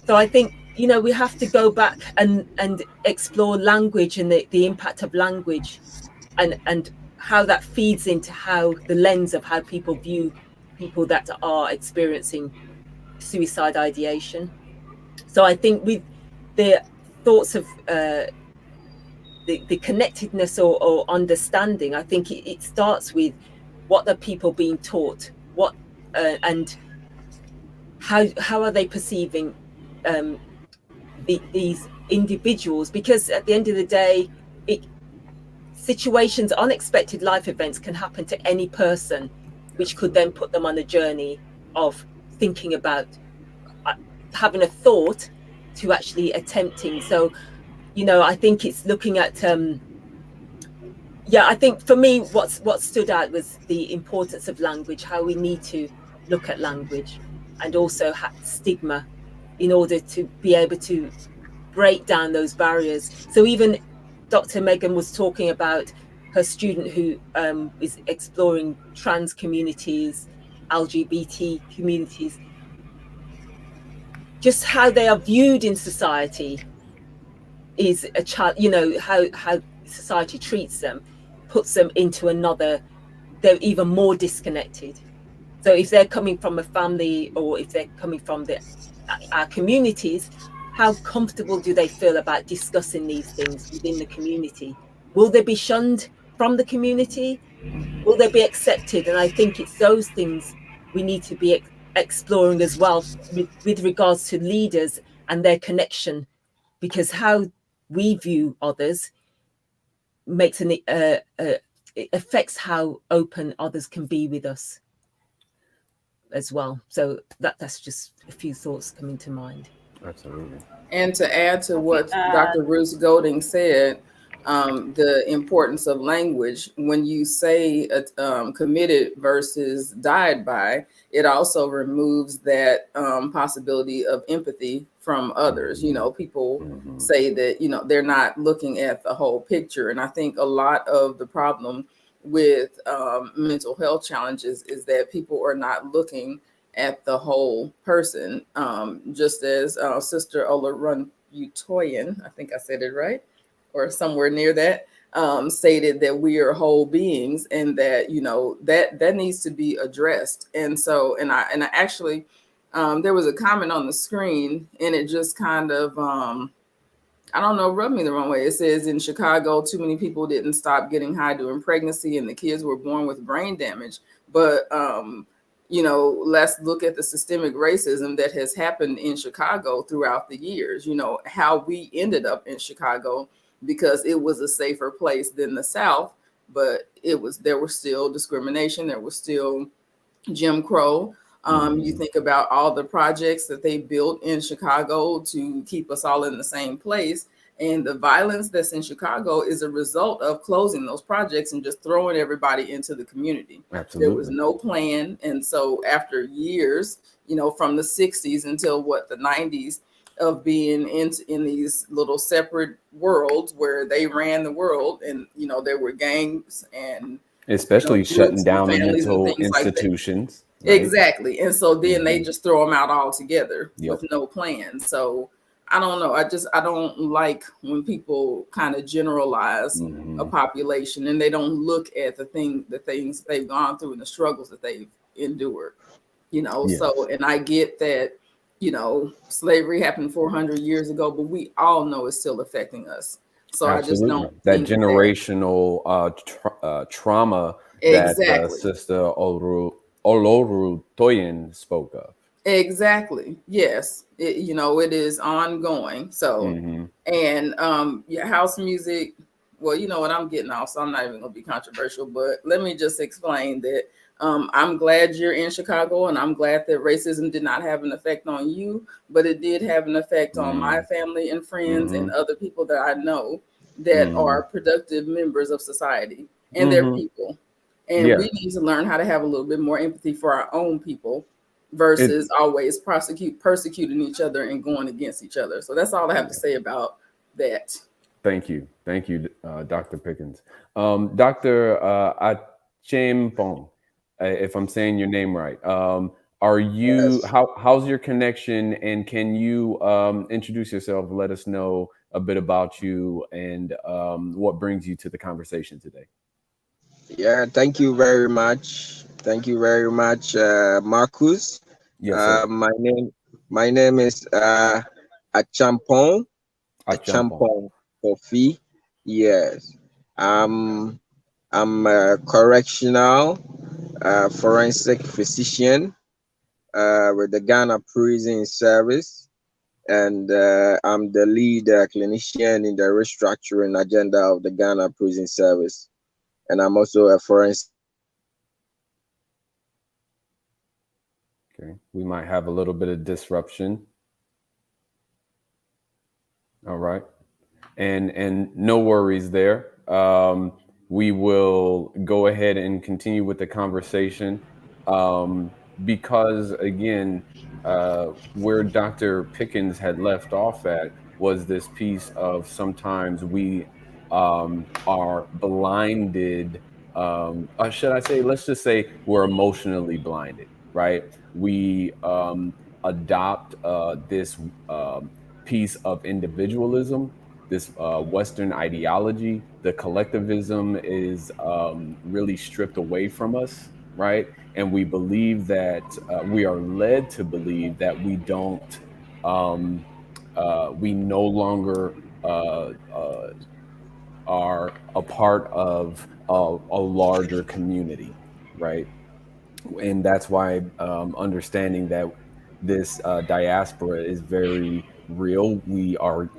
So I think, we have to go back and explore language and the impact of language, and how that feeds into how the lens of how people view people that are experiencing suicide ideation. So I think with the thoughts of the connectedness or understanding, I think it starts with what are people being taught, and how are they perceiving these individuals, because at the end of the day, situations, unexpected life events can happen to any person, which could then put them on a journey of thinking about having a thought to actually attempting. So, I think it's looking at I think for me, what stood out was the importance of language, how we need to look at language, and also stigma, in order to be able to break down those barriers. So even Dr. Megan was talking about her student who is exploring trans communities, LGBT communities, just how they are viewed in society is a child, how society treats them, puts them into another, they're even more disconnected. So if they're coming from a family, or if they're coming from our communities, how comfortable do they feel about discussing these things within the community? Will they be shunned from the community? Will they be accepted? And I think it's those things we need to be exploring as well, with regards to leaders and their connection, because how we view others makes it affects how open others can be with us as well. So that's just a few thoughts coming to mind. Absolutely. And to add to what Dr. Bruce Golding said, the importance of language, when you say committed versus died by, it also removes that possibility of empathy from others. People say that, they're not looking at the whole picture. And I think a lot of the problem with mental health challenges is that people are not looking at the whole person. Just as Sister Olarutoyin, I think I said it right, or somewhere near that, stated that we are whole beings, and that that needs to be addressed. And so, and I actually, there was a comment on the screen, and it just kind of I don't know, rubbed me the wrong way. It says in Chicago, too many people didn't stop getting high during pregnancy, and the kids were born with brain damage. But let's look at the systemic racism that has happened in Chicago throughout the years. How we ended up in Chicago, because it was a safer place than the South, but there was still discrimination, there was still Jim Crow. You think about all the projects that they built in Chicago to keep us all in the same place. And the violence that's in Chicago is a result of closing those projects and just throwing everybody into the community. Absolutely. There was no plan. And so after years, from the 60s until the 90s, of being in these little separate worlds where they ran the world, and there were gangs and especially shutting down the mental institutions. Right? Exactly. And so then they just throw them out altogether with no plan. So I don't know. I don't like when people kind of generalize a population and they don't look at the things they've gone through and the struggles that they've endured. So, and I get that, slavery happened 400 years ago, but we all know it's still affecting us. So absolutely. I just don't that generational trauma that Sister Olarutoyin spoke of. Exactly. Yes. It is ongoing. So, and house music. Well, you know what, I'm getting off, so I'm not even going to be controversial. But let me just explain that I'm glad you're in Chicago, and I'm glad that racism did not have an effect on you, but it did have an effect on my family and friends and other people that I know. that Mm. are productive members of society, and they're Hmm. people. And Yeah. we need to learn how to have a little bit more empathy for our own people It. versus always persecuting each other and going against each other. So that's all I have to Yeah. say about that. Thank you, Dr. Pickens. Dr. Achempong, if I'm saying your name right. Are you Yes. how's your connection, and can you introduce yourself? Let us know a bit about you and what brings you to the conversation today. Yeah, thank you very much. Thank you very much, Marcus. Yes, sir. My name is Achampong. Achampong. Achampong Kofi. Yes. Um, I'm a correctional forensic physician with the Ghana Prison Service, and I'm the lead clinician in the restructuring agenda of the Ghana Prison Service. And I'm also a forensic. Okay. We might have a little bit of disruption. All right. And no worries there. We will go ahead and continue with the conversation, because again, where Dr. Pickens had left off at was this piece of sometimes we are blinded. Or should I say, let's just say we're emotionally blinded, right? We adopt this piece of individualism, this Western ideology. The collectivism is really stripped away from us, right? And we believe that we are led to believe that we don't, we no longer are a part of a larger community, right? And that's why understanding that this diaspora is very real. We are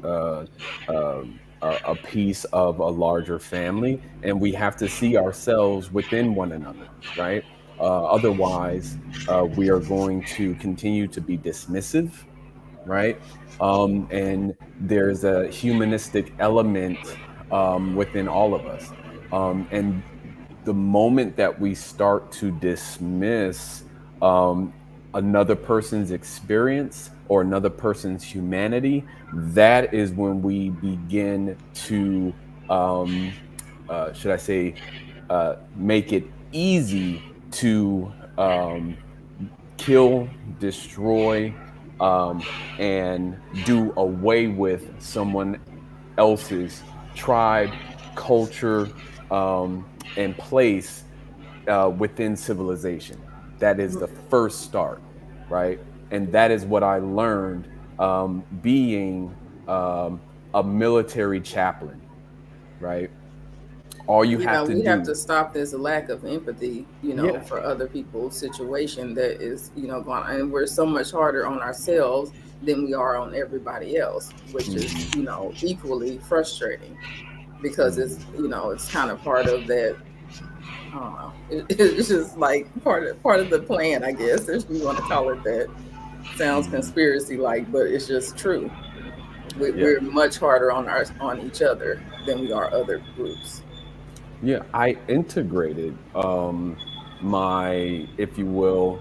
a piece of a larger family, and we have to see ourselves within one another, right? Otherwise, we are going to continue to be dismissive, right? And there's a humanistic element within all of us. And the moment that we start to dismiss um, another person's experience or another person's humanity, that is when we begin to, should I say, make it easy to kill, destroy, um, and do away with someone else's tribe, culture, and place within civilization. That is the first start, right? And that is what I learned being a military chaplain, right? All you Yeah, have to we have to do, stop this lack of empathy, yeah. for other people's situation that is, going on. And we're so much harder on ourselves than we are on everybody else, which is, Mhm, equally frustrating because it's, mhm, it's kind of part of that. I don't know. It's just like part of the plan, I guess, if you want to call it that. Sounds mhm. conspiracy like, but it's just true. Yeah. We're much harder on each other than we are other groups. Yeah, I integrated my, if you will,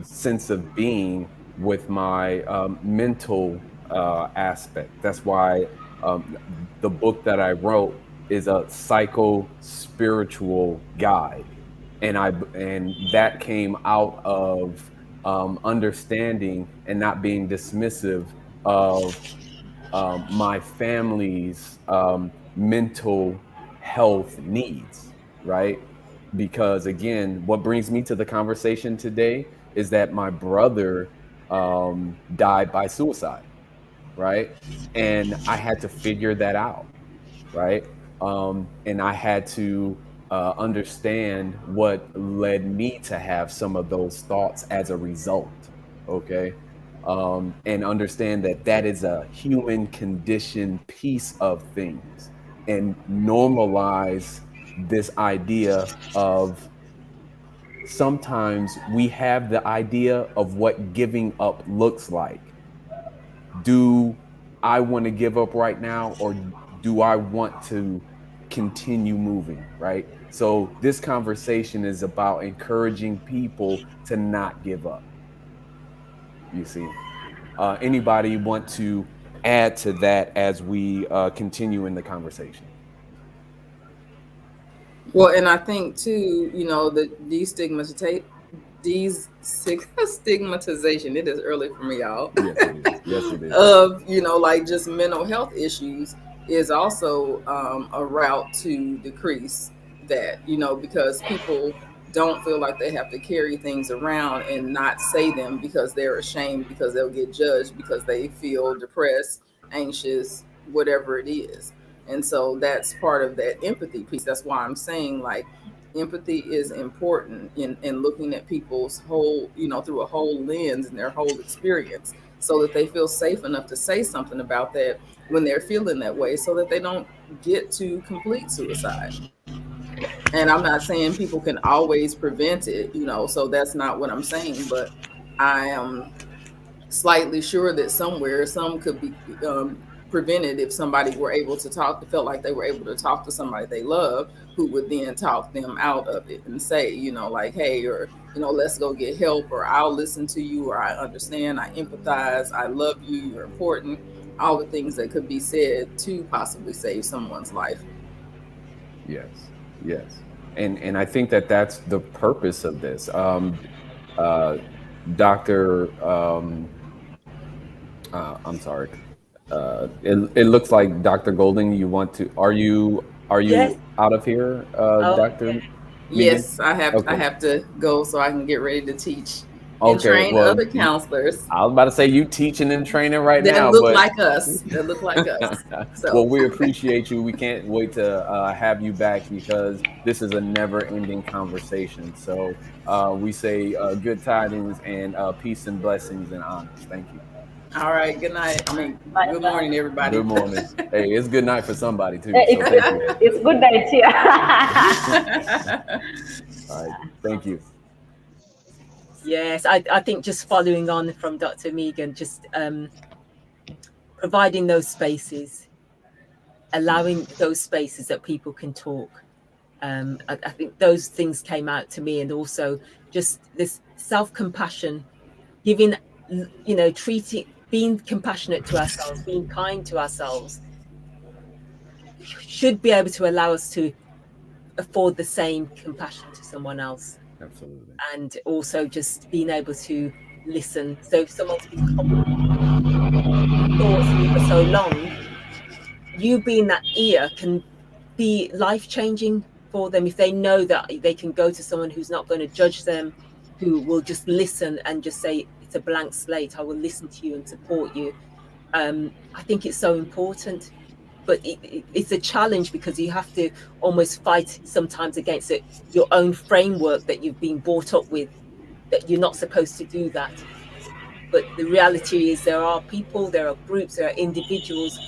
sense of being with my mental aspect. That's why um, the book that I wrote is a psycho spiritual guide, and that came out of understanding and not being dismissive of my family's mental health needs, right? Because again, what brings me to the conversation today is that my brother died by suicide, right? And I had to figure that out, right? And I had to understand what led me to have some of those thoughts as a result. Okay. And understand that that is a human condition piece of things, and normalize this idea of sometimes we have the idea of what giving up looks like. Do I want to give up right now, or do I want to continue moving, right? So this conversation is about encouraging people to not give up. You see, anybody want to add to that as we continue in the conversation? Well, and I think too, the stigmatization. It is early for me, y'all. Yes, it is. Yes, it is. Of like just mental health issues is also a route to decrease that. Because people don't feel like they have to carry things around and not say them because they're ashamed, because they'll get judged, because they feel depressed, anxious, whatever it is. And so that's part of that empathy piece. That's why I'm saying, like, empathy is important in looking at people's whole, through a whole lens and their whole experience, so that they feel safe enough to say something about that when they're feeling that way, so that they don't get to complete suicide. And I'm not saying people can always prevent it, so that's not what I'm saying, but I am slightly sure that somewhere some could be prevented if somebody were able to felt like they were able to talk to somebody they love, who would then talk them out of it and say, like, hey, or, let's go get help, or I'll listen to you, or I understand, I empathize, I love you, you're important. All the things that could be said to possibly save someone's life. Yes, yes, and I think that that's the purpose of this. Doctor, I'm sorry. It looks like Dr. Golding. You want to? Are Yes. you out of here, Oh, Dr. Megan? Yes, I Okay. have to go so I can get ready to teach and Okay. train Well, other counselors I was about to say you teaching and training right that now, look but like us, so well, we appreciate you. We can't wait to have you back, because this is a never-ending conversation. So we say good tidings and peace and blessings and honors. Thank you. all right, good night. Bye Good bye. morning, everybody. Good morning. Hey, it's good night for somebody too. So thank you. It's good night here. All right. Thank you. yes. I think just following on from Dr. Megan, just providing those spaces, allowing those spaces that people can talk. I think those things came out to me, and also just this self-compassion, giving, treating, being compassionate to ourselves, being kind to ourselves, should be able to allow us to afford the same compassion to someone else. Absolutely. And also just being able to listen. So if someone's been thoughts for so long, you being that ear can be life-changing for them, if they know that they can go to someone who's not going to judge them, who will just listen and just say, it's a blank slate, I will listen to you and support you. I think it's so important, but it's a challenge, because you have to almost fight sometimes against it, your own framework that you've been brought up with, that you're not supposed to do that. But the reality is, there are people, there are groups, there are individuals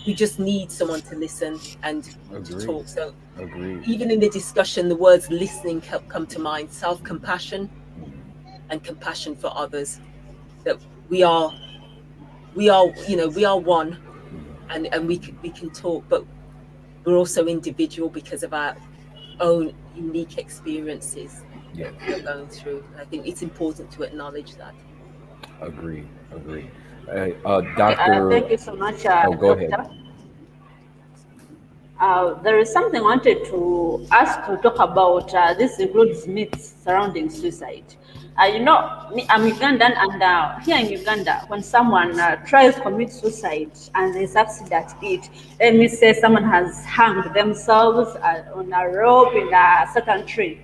who just need someone to listen and to Agreed. talk. So Agreed. even in the discussion, the words listening come to mind: self-compassion and compassion for others. That we are one, and we can talk, but we're also individual because of our own unique experiences that Yes. we are going through. And I think it's important to acknowledge that. Agreed. Agreed. Hey, Okay, Doctor. thank you so much, Oh, go ahead. Doctor. There is something I wanted to ask to talk about. This includes myths surrounding suicide. I'm Ugandan, and here in Uganda, when someone tries to commit suicide and they succeed at it, let me say someone has hanged themselves on a rope in a certain tree.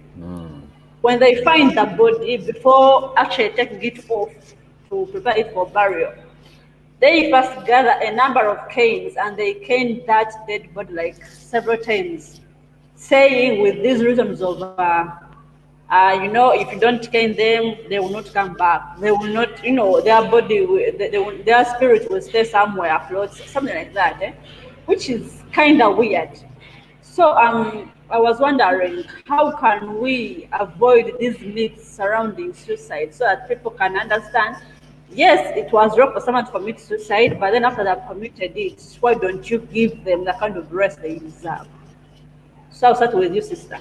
When they find the body, before actually taking it off to prepare it for burial, they first gather a number of canes and they cane that dead body like several times, saying with these reasons of, if you don't cane them, they will not come back. They will not, their body, their spirit will stay somewhere afloat, something like that, which is kind of weird. So I was wondering, how can we avoid these myths surrounding suicide so that people can understand Yes, it was wrong for someone to commit suicide, but then after they've committed it, why don't you give them the kind of rest they deserve? So I'll start with you, sister.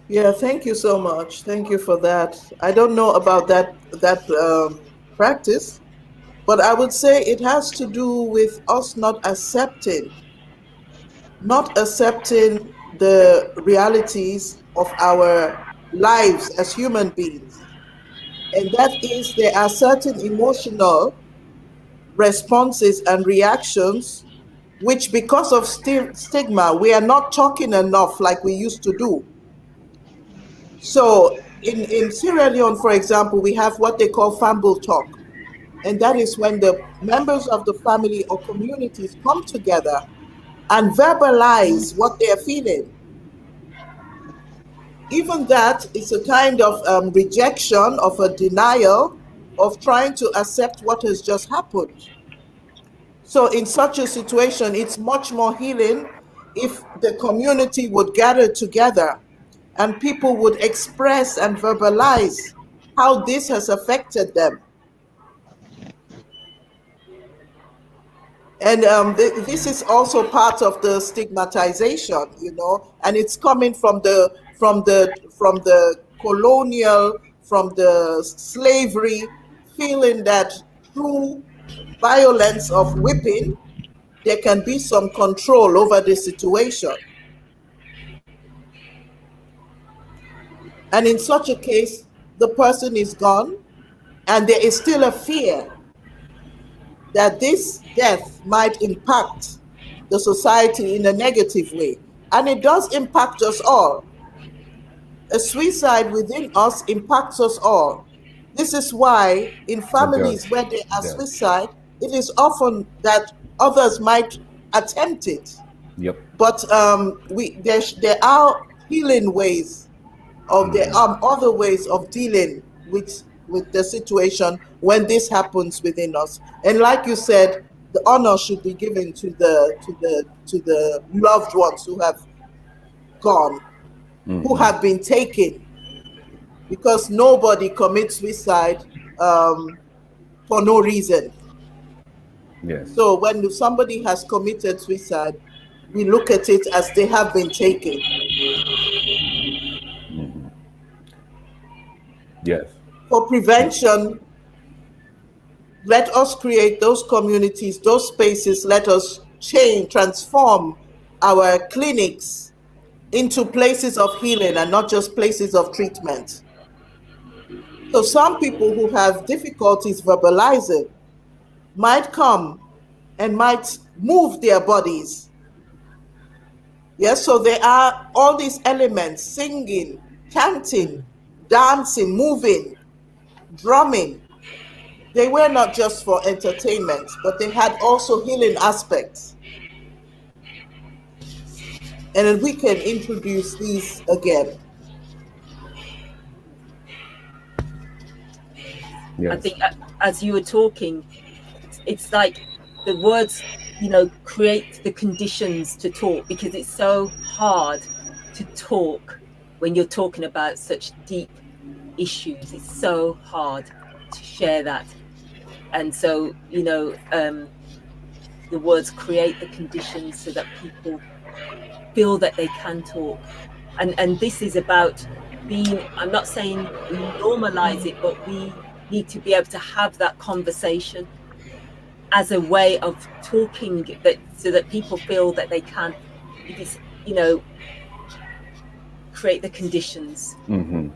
Yeah, thank you so much. Thank you for that. I don't know about that practice, but I would say it has to do with us not accepting the realities of our lives as human beings. And that is, there are certain emotional responses and reactions which, because of stigma, we are not talking enough like we used to do. So in Sierra Leone, for example, we have what they call famble talk. And that is when the members of the family or communities come together and verbalize what they're feeling. Even that is a kind of rejection, of a denial, of trying to accept what has just happened. So in such a situation, it's much more healing if the community would gather together and people would express and verbalize how this has affected them. And this is also part of the stigmatization, and it's coming from the colonial, from the slavery, feeling that through violence of whipping, there can be some control over the situation. And in such a case, the person is gone, and there is still a fear that this death might impact the society in a negative way. And it does impact us all. A suicide within us impacts us all. This is why in It does. families where there It are does. suicide, it is often that others might attempt it. Yep. But there are healing ways, or there are other ways of dealing with the situation when this happens within us. And like you said, the honor should be given to the loved ones who have gone, who have been taken, because nobody commits suicide for no reason. Yes. So when somebody has committed suicide, we look at it as they have been taken. Yes. For prevention, let us create those communities, those spaces. Let us transform our clinics into places of healing and not just places of treatment. So some people who have difficulties verbalizing might come and might move their bodies. Yes, so there are all these elements: singing, chanting, dancing, moving, drumming. They were not just for entertainment, but they had also healing aspects. And then we can introduce these again. I Yes. think as you were talking, it's like the words, create the conditions to talk, because it's so hard to talk when you're talking about such deep issues. It's so hard to share that. And so, the words create the conditions so that people feel that they can talk. And this is about I'm not saying we normalize it, but we need to be able to have that conversation as a way of talking, that so that people feel that they can, if it's, create the conditions. And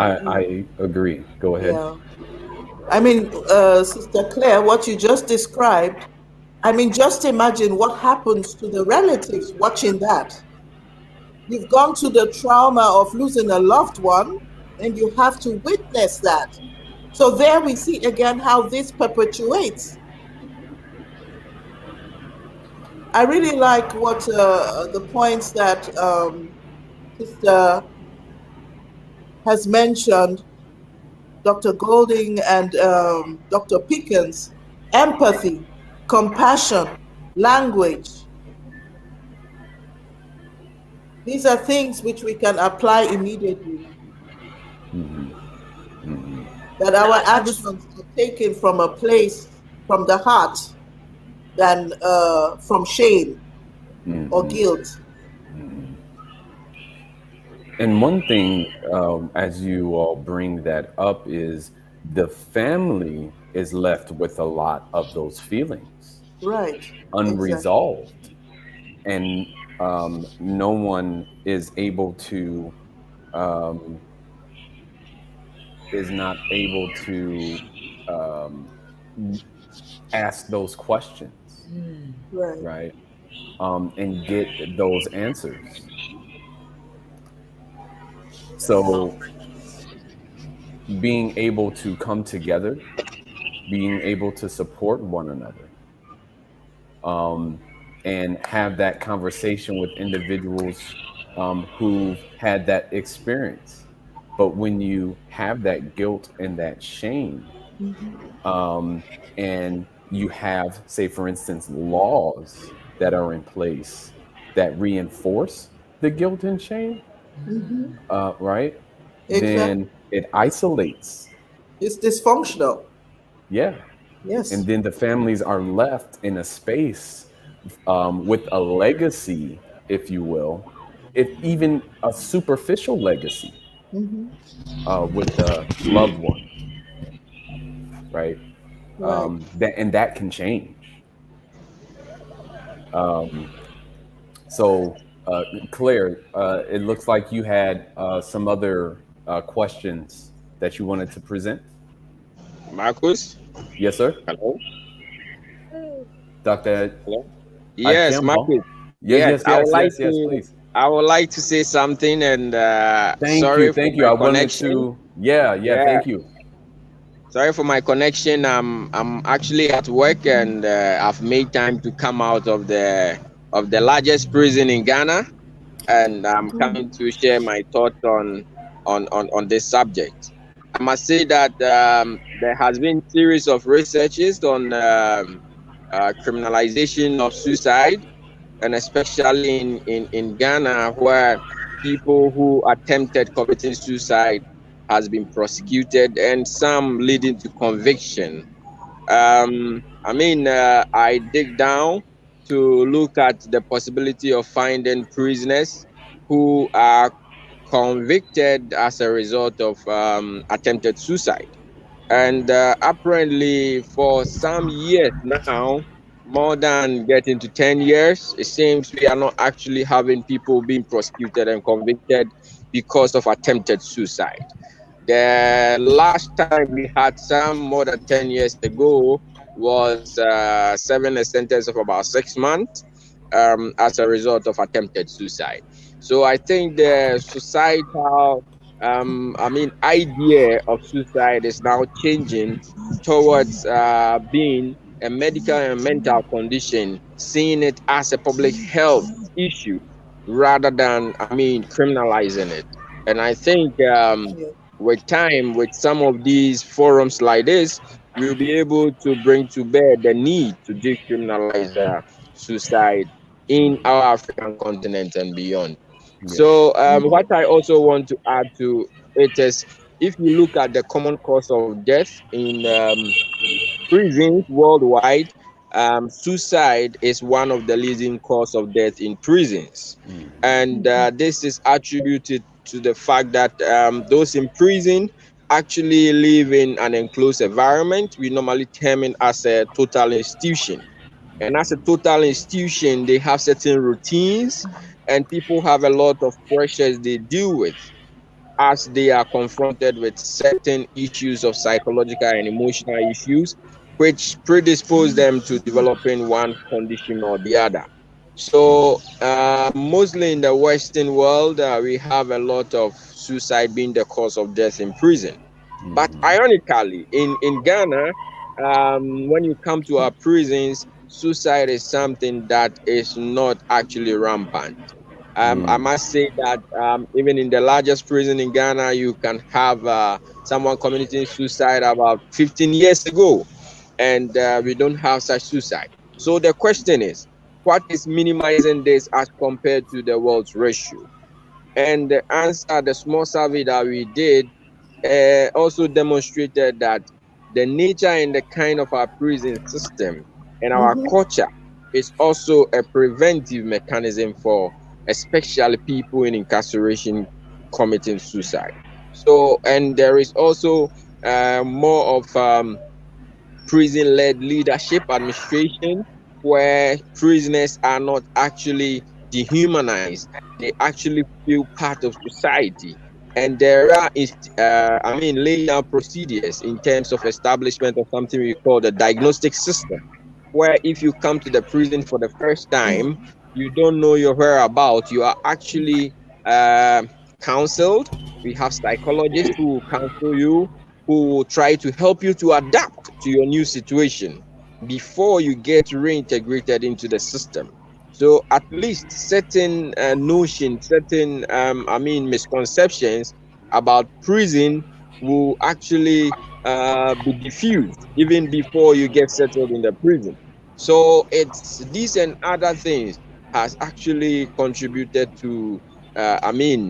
I agree. Go ahead. yeah, I mean, Sister Claire, what you just described, I mean, just imagine what happens to the relatives watching that. You've gone to the trauma of losing a loved one, and you have to witness that. So there we see again how this perpetuates. I really like what the points that Sister has mentioned, Dr. Golding and Dr. Pickens: empathy, compassion, language. These are things which we can apply immediately. Mm-hmm. Mm-hmm. That And our I was actions are taken from a place, from the heart, than from shame or Mm-hmm. guilt. Mm-hmm. And one thing, as you all bring that up, is the family is left with a lot of those feelings Right. Exactly. unresolved, and no one is able to, um, is not able to um, ask those questions, Right. right? And get those answers. So heartbreaking. being able to come together, being able to support one another, um, and have that conversation with individuals who've had that experience. But when you have that guilt and that shame, Hmm. um, and you have, say, for instance, laws that are in place that reinforce the guilt and shame, Hmm. right? Exactly. Then it isolates. It's dysfunctional. Yeah. And Yes. then the families are left in a space with a legacy, if you will, if even a superficial legacy Hmm. with the loved one, right? Right. That can change. Um, so, Claire, it looks like you had some other questions that you wanted to present. Marcus, Yes, sir, hello, Doctor. hello. I Yes, can, huh? Marcus. Yes, Yes, yes, yes, yes, yes, please. I would like to say something, and Thank you, sorry for thank you. my I wanted connection. to. Yeah, yeah. Yeah, Thank you. sorry for my connection. I'm actually at work, and I've made time to come out of the largest prison in Ghana, and I'm coming Hmm. to share my thoughts on this subject. I must say that there has been series of researches on criminalization of suicide, and especially in Ghana, where people who attempted committing suicide has been prosecuted and some leading to conviction. I dig down to look at the possibility of finding prisoners who are convicted as a result of attempted suicide. And apparently, for some years now, more than getting to 10 years, it seems we are not actually having people being prosecuted and convicted because of attempted suicide. The last time we had some more than 10 years ago was serving a sentence of about 6 months as a result of attempted suicide. So I think the societal, idea of suicide is now changing towards being a medical and mental condition, seeing it as a public health issue rather than, criminalizing it. And I think Yeah. with time, with some of these forums like this, we'll be able to bring to bear the need to decriminalize suicide in our African continent and beyond. Yes. So, what I also want to add to it is if you look at the common cause of death in prisons worldwide, suicide is one of the leading cause of death in prisons, Hmm. and this is attributed to the fact that those in prison actually live in an enclosed environment. We normally term it as a total institution, and as a total institution, they have certain routines, and people have a lot of pressures they deal with as they are confronted with certain issues of psychological and emotional issues, which predispose them to developing one condition or the other. So, mostly in the Western world, we have a lot of suicide being the cause of death in prison. But Hmm. ironically, in Ghana, when you come to our prisons, suicide is something that is not actually rampant. I Mm. must say that even in the largest prison in Ghana, you can have someone committing suicide about 15 years ago, and we don't have such suicide. So the question is, what is minimizing this as compared to the world's ratio? And the answer, the small survey that we did, also demonstrated that the nature and the kind of our prison system and our Mm-hmm. culture is also a preventive mechanism for especially people in incarceration committing suicide. So, and there is also more of prison-led leadership administration, where prisoners are not actually dehumanized; they actually feel part of society. And there are, laid down procedures in terms of establishment of something we call the diagnostic system, where if you come to the prison for the first time, you don't know your whereabouts, you are actually uh, counseled. We have psychologists who will counsel you, who will try to help you to adapt to your new situation before you get reintegrated into the system. So at least certain notions, certain misconceptions about prison will actually be diffused even before you get settled in the prison. So it's these and other things has actually contributed to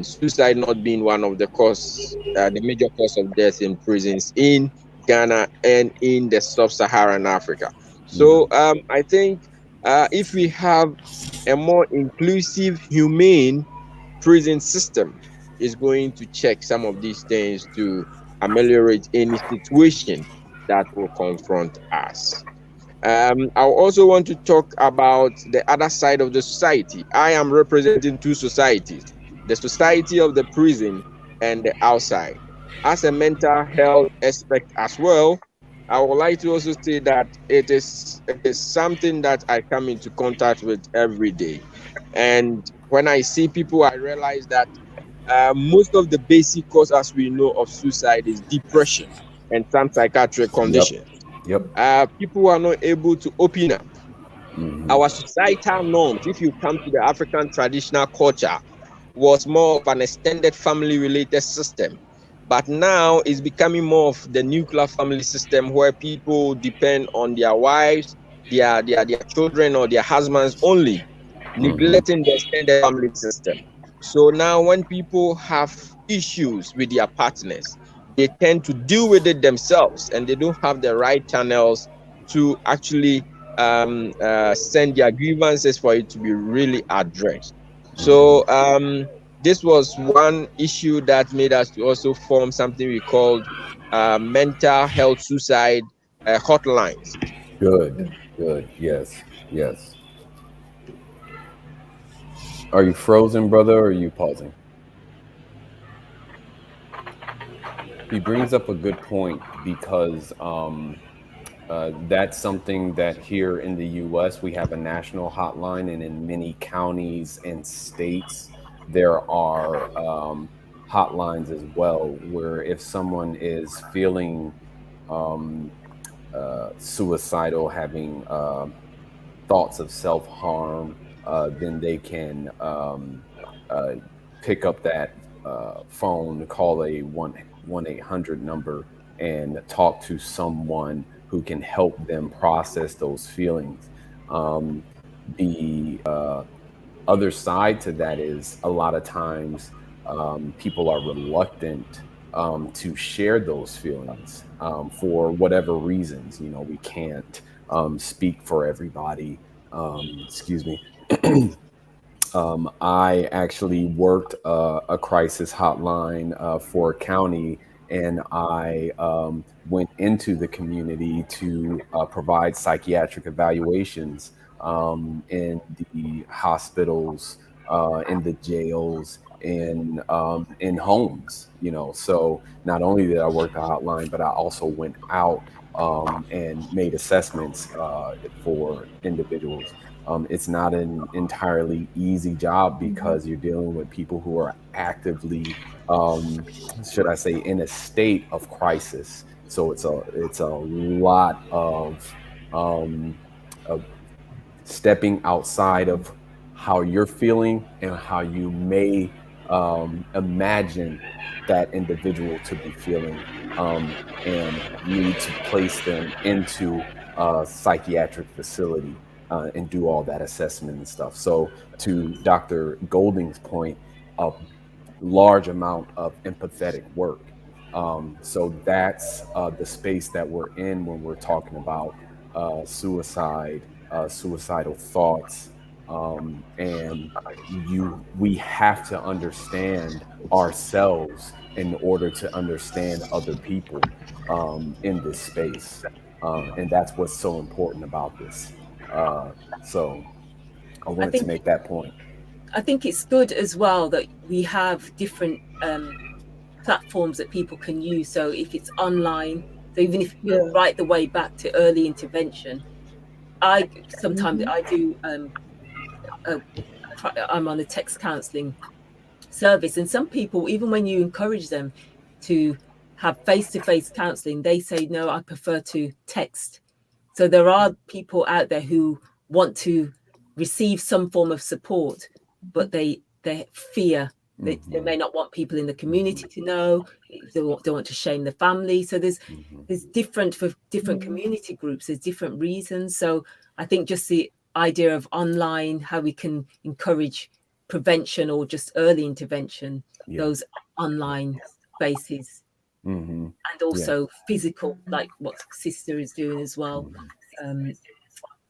suicide not being one of the cause, the major cause of death in prisons in Ghana and in the sub-Saharan Africa. So I think if we have a more inclusive, humane prison system, is going to check some of these things to ameliorate any situation that will confront us. I also want to talk about the other side of the society. I am representing two societies, the society of the prison and the outside. As a mental health expert as well, I would like to also say that it is something that I come into contact with every day. And when I see people, I realize that most of the basic cause, as we know, of suicide is depression and some psychiatric Yep. conditions. Yep. People are not able to open up. Hmm. Our societal norms, if you come to the African traditional culture, was more of an extended family related system. But now it's becoming more of the nuclear family system where people depend on their wives, their children, or their husbands only, Hmm. neglecting the extended family system. So now when people have issues with their partners, they tend to deal with it themselves and they don't have the right channels to actually send their grievances for it to be really addressed. So this was one issue that made us to also form something we called mental health suicide hotlines. Good. Good. Yes. Yes. Are you frozen, brother, or are you pausing? He brings up a good point because that's something that here in the US, we have a national hotline, and in many counties and states, there are hotlines as well, where if someone is feeling um, suicidal, having thoughts of self harm, then they can uh, pick up that phone, call a 1-800 number, and talk to someone who can help them process those feelings. The other side to that is a lot of times people are reluctant to share those feelings for whatever reasons. You know, we can't speak for everybody. Excuse me. I actually worked a crisis hotline for a county, and I went into the community to provide psychiatric evaluations in the hospitals, in the jails, in homes. You know, so not only did I work the hotline, but I also went out and made assessments for individuals. It's not an entirely easy job because you're dealing with people who are actively, should I say, in a state of crisis. So it's a lot um, of stepping outside of how you're feeling and how you may imagine that individual to be feeling, and need to place them into a psychiatric facility. and do all that assessment and stuff. So to Dr. Golding's point, a large amount of empathetic work. So that's the space that we're in when we're talking about suicide, suicidal thoughts, and we have to understand ourselves in order to understand other people in this space, and that's what's so important about this. So I I wanted to think make that point. I think it's good as well that we have different platforms that people can use. So if it's online, so even if you go Yeah. right the way back to early intervention, I sometimes I do. I'm on a text counselling service, and some people, even when you encourage them to have face-to-face counselling, they say no, I prefer to text. So there are people out there who want to receive some form of support, but they fear that they may not want people in the community to know. They don't want to shame the family. So there's different for different community groups. There's different reasons. So I think just the idea of online, how we can encourage prevention or just early intervention, those online spaces, Mm-hmm. and also physical, like what Sister is doing as well,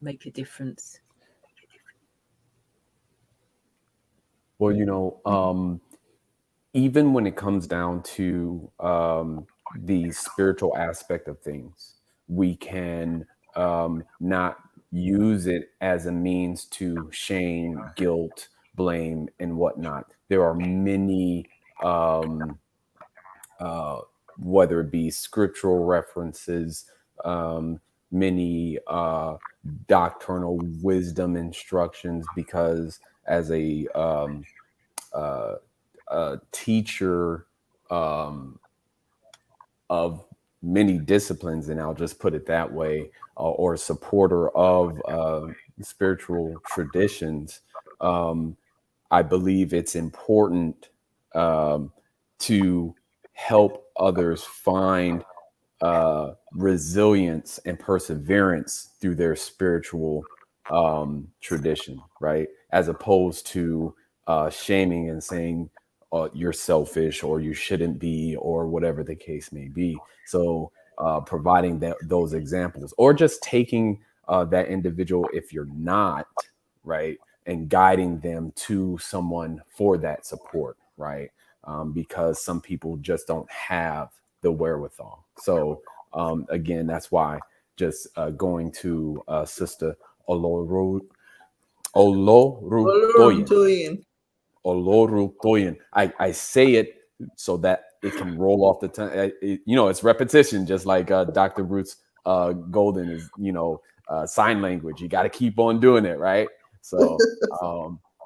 make a difference. Well, even when it comes down to the spiritual aspect of things, we can not use it as a means to shame, guilt, blame, and whatnot. There are many, uh, whether it be scriptural references, many doctrinal wisdom instructions, because as a teacher of many disciplines, and I'll just put it that way, or supporter of spiritual traditions, I believe it's important to help others find resilience and perseverance through their spiritual tradition, right? As opposed to shaming and saying you're selfish or you shouldn't be, or whatever the case may be. So providing those examples, or just taking that individual, if you're not, right, and guiding them to someone for that support, right? Because some people just don't have the wherewithal. So again, that's why just going to Sister Oloru Olorutoyin. Volunteering. Olorutoyin. I say it so that it can roll off the tongue. It's repetition, just like Dr. Ruth's Golden is, sign language. You got to keep on doing it, right? So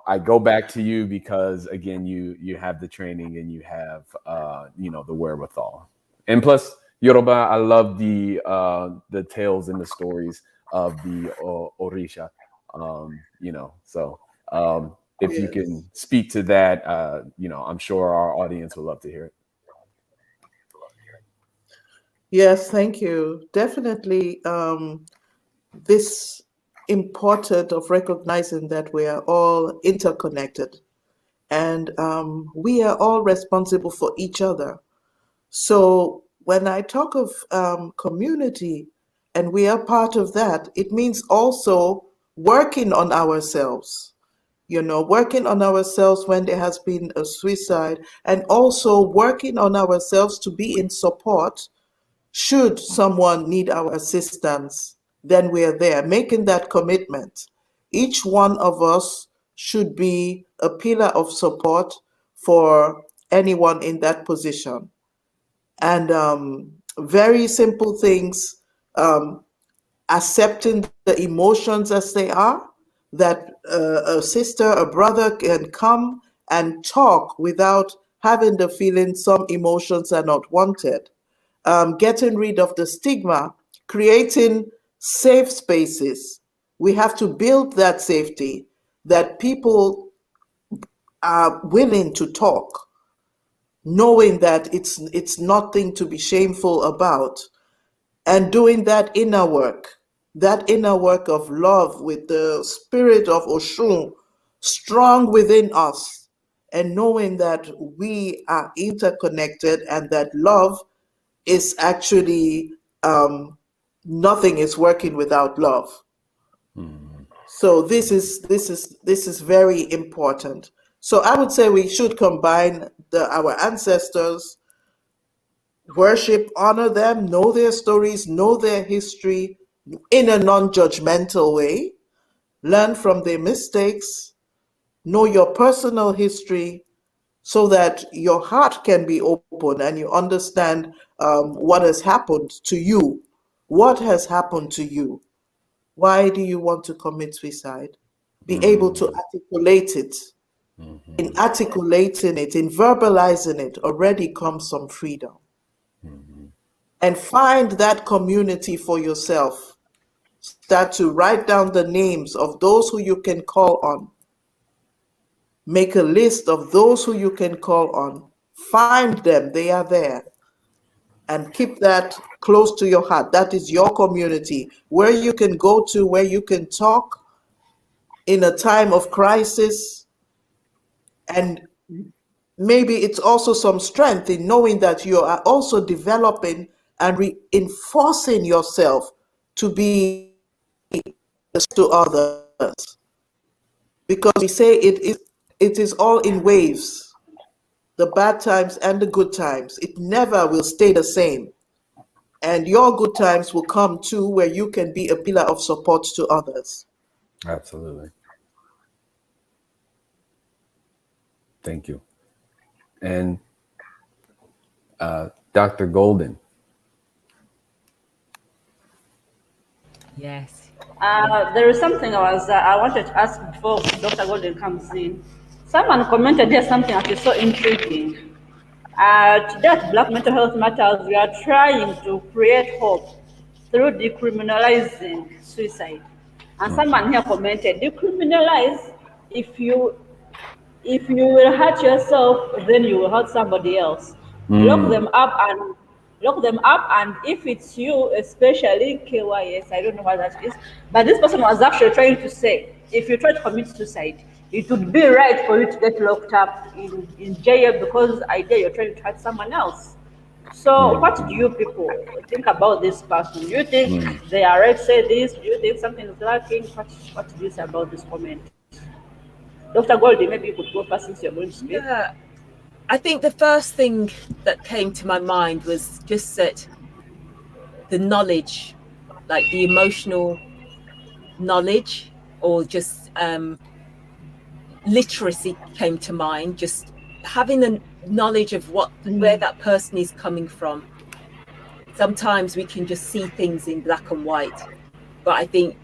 I go back to you because, again, you have the training and you have the wherewithal. And plus, Yoruba, I love the tales and the stories of the Orisha. So if you Yes. can speak to that, I'm sure our audience would love to hear it. Yes, thank you. Definitely, this important of recognizing that we are all interconnected, and we are all responsible for each other. So when I talk of community and we are part of that, it means also working on ourselves, working on ourselves when there has been a suicide, and also working on ourselves to be in support should someone need our assistance, then we are there, making that commitment. Each one of us should be a pillar of support for anyone in that position. And very simple things, accepting the emotions as they are, that a sister, a brother can come and talk without having the feeling some emotions are not wanted. Getting rid of the stigma, creating safe spaces. We have to build that safety, that people are willing to talk, knowing that it's nothing to be shameful about, and doing that inner work, that inner work of love with the spirit of Oshun strong within us, and knowing that we are interconnected and that love is actually nothing is working without love. So this is very important. So I would say we should combine our ancestors, worship, honor them, know their stories, know their history in a non-judgmental way, learn from their mistakes, know your personal history, so that your heart can be open and you understand what has happened to you. What has happened to you? Why do you want to commit suicide? Be able to articulate it. In articulating it, in verbalizing it, already comes some freedom. And find that community for yourself. Start to write down the names of those who you can call on. Make a list of those who you can call on. Find them, they are there. And keep that close to your heart. That is your community, where you can go to, where you can talk in a time of crisis. And maybe it's also some strength in knowing that you are also developing and reinforcing yourself to be to others. Because we say it is all in waves, the bad times and the good times. It never will stay the same. And your good times will come too, where you can be a pillar of support to others. Absolutely. Thank you. And Dr. Golden. Yes. There is something I wanted to ask before Dr. Golden comes in. Someone commented here something that is so intriguing. Today at Black Mental Health Matters, we are trying to create hope through decriminalizing suicide. And someone here commented, decriminalize if you will hurt yourself, then you will hurt somebody else. Lock them up and if it's you, especially KYS, I don't know what that is, but this person was actually trying to say, if you try to commit suicide, it would be right for you to get locked up in jail because idea you're trying to hurt someone else. So what do you people think about this person? Do you think they are right to say this? Do you think something is lacking? What do you say about this comment? Dr. Goldie, maybe you could go first since you're going to speak. Yeah. I think the first thing that came to my mind was just that the knowledge, like the emotional knowledge, or just literacy came to mind. Just having the knowledge of where that person is coming from. Sometimes we can just see things in black and white, but I think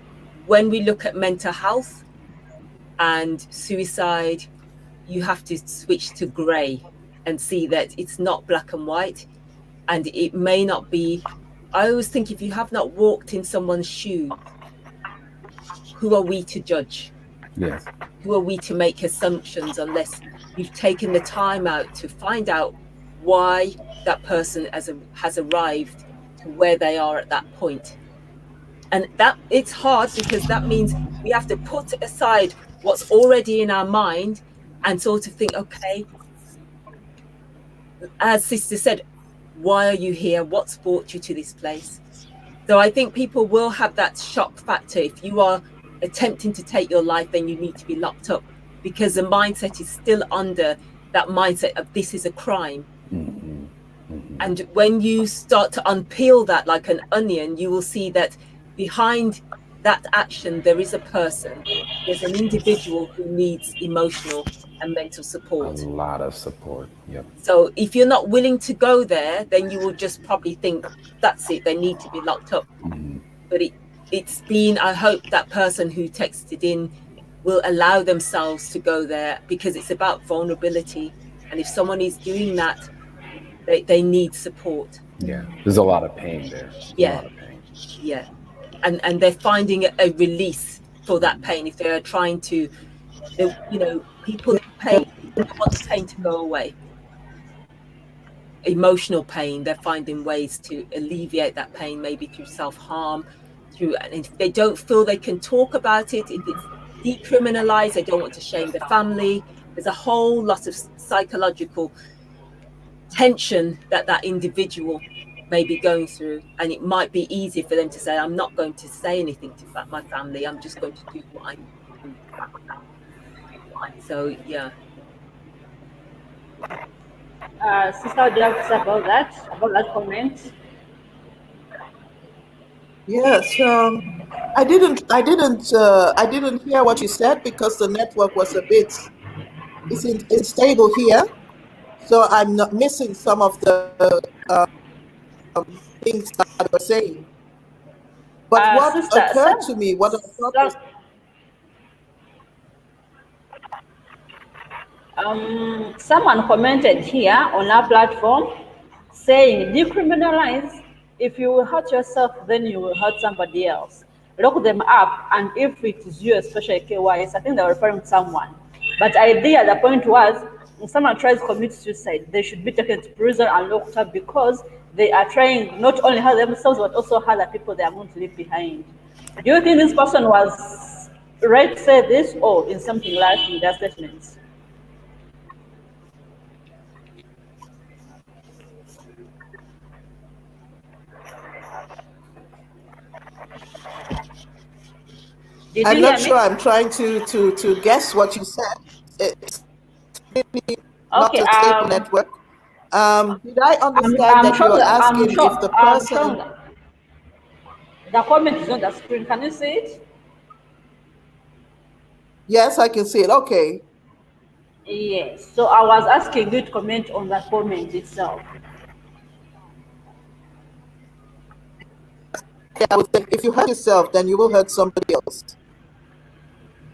when we look at mental health and suicide, you have to switch to grey and see that it's not black and white, and it may not be. I always think if you have not walked in someone's shoes, who are we to judge? Yes. Who are we to make assumptions unless you've taken the time out to find out why that person has arrived to where they are at that point? And that it's hard because that means we have to put aside what's already in our mind and sort of think, okay, as Sister said, why are you here? What's brought you to this place? So I think people will have that shock factor. If you are attempting to take your life, then you need to be locked up, because the mindset is still under that mindset of this is a crime. And when you start to unpeel that like an onion, you will see that behind that action, there is a person, there's an individual who needs emotional and mental support. A lot of support. Yep. So if you're not willing to go there, then you will just probably think that's it, they need to be locked up. But it's been, I hope that person who texted in will allow themselves to go there, because it's about vulnerability. And if someone is doing that, they need support. Yeah, there's a lot of pain there. Yeah. A lot of pain. Yeah. And they're finding a release for that pain. If they're trying to, people pain, want the pain to go away. Emotional pain, they're finding ways to alleviate that pain, maybe through self-harm, through, and if they don't feel they can talk about it, if it's decriminalized, they don't want to shame the family. There's a whole lot of psychological tension that that individual may be going through, and it might be easy for them to say, I'm not going to say anything to my family, I'm just going to do what I do. So yeah. Sister, would you have to say about that comment? Yes, I didn't hear what you said because the network was a bit, it's unstable here, so I'm not missing some of the things that I was saying. But what Sister, occurred to me, what I thought was, someone commented here on our platform saying decriminalize. If you will hurt yourself, then you will hurt somebody else. Lock them up, and if it is you, especially KYS, I think they were referring to someone. But idea, the point was, if someone tries to commit suicide, they should be taken to prison and locked up because they are trying not only hurt themselves but also hurt the people they are going to leave behind. Do you think this person was right to say this, or in something like in their statements? Did you I'm hear not sure. me? I'm trying to guess what you said. It's really not Okay. a stable network. Did I understand I'm that you sure are that asking if the I'm sure person? that the comment is on the screen. Can you see it? Yes, I can see it. Okay. Yes. So I was asking you to comment on the comment itself. Yeah, I would think if you hurt yourself, then you will hurt somebody else.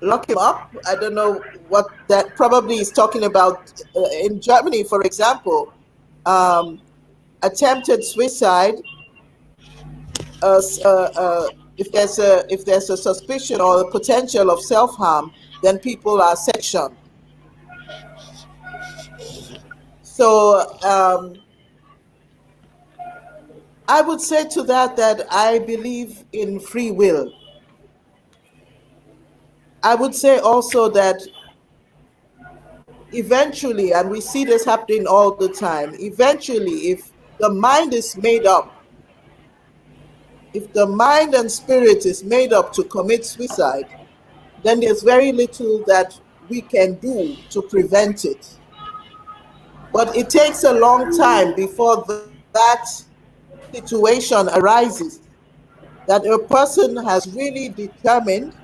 Lock him up. I don't know what that probably is talking about. In Germany, for example, um, attempted suicide. If there's a suspicion or a potential of self harm, then people are sectioned. So I would say to that I believe in free will. I would say also that eventually, and we see this happening all the time, eventually, if the mind is made up, if the mind and spirit is made up to commit suicide, then there's very little that we can do to prevent it. But it takes a long time before that situation arises, that a person has really determined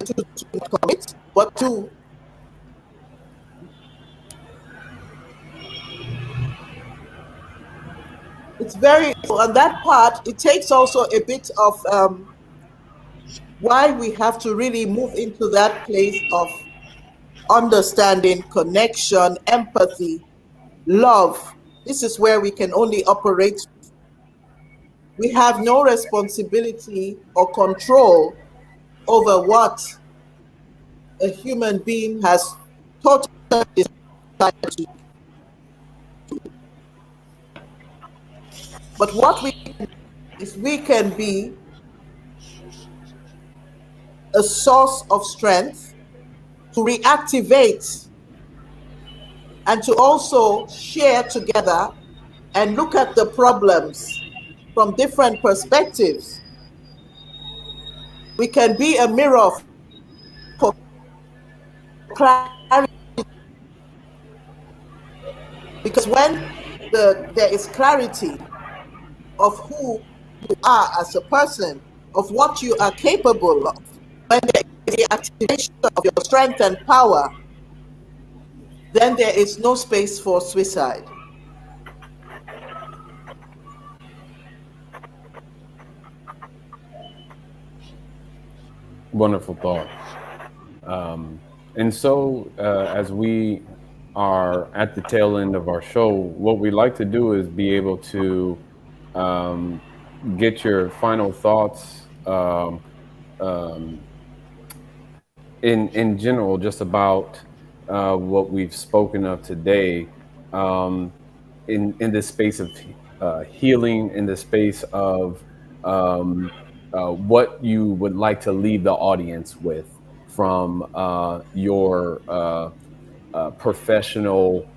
to commit, but to it's very on that part. It takes also a bit of why we have to really move into that place of understanding, connection, empathy, love. This is where we can only operate. We have no responsibility or control over what a human being has totally decided to do. But what we can do is we can be a source of strength to reactivate and to also share together and look at the problems from different perspectives. We can be a mirror for clarity, because when there is clarity of who you are as a person, of what you are capable of, when there is the activation of your strength and power, then there is no space for suicide. Wonderful thought. And so, as we are at the tail end of our show, what we like to do is be able to um, get your final thoughts in general, just about what we've spoken of today, in this space of healing in the space of what you would like to leave the audience with from your professional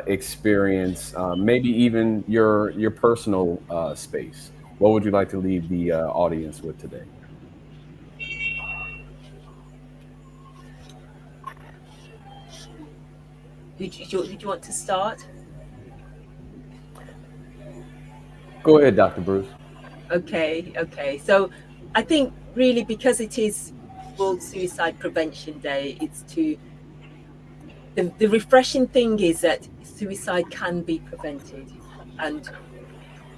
experience, maybe even your personal space. What would you like to leave the audience with today? Who do you want to start? Go ahead, Dr. Bruce. Okay. So I think really because it is World Suicide Prevention Day, it's to the refreshing thing is that suicide can be prevented, and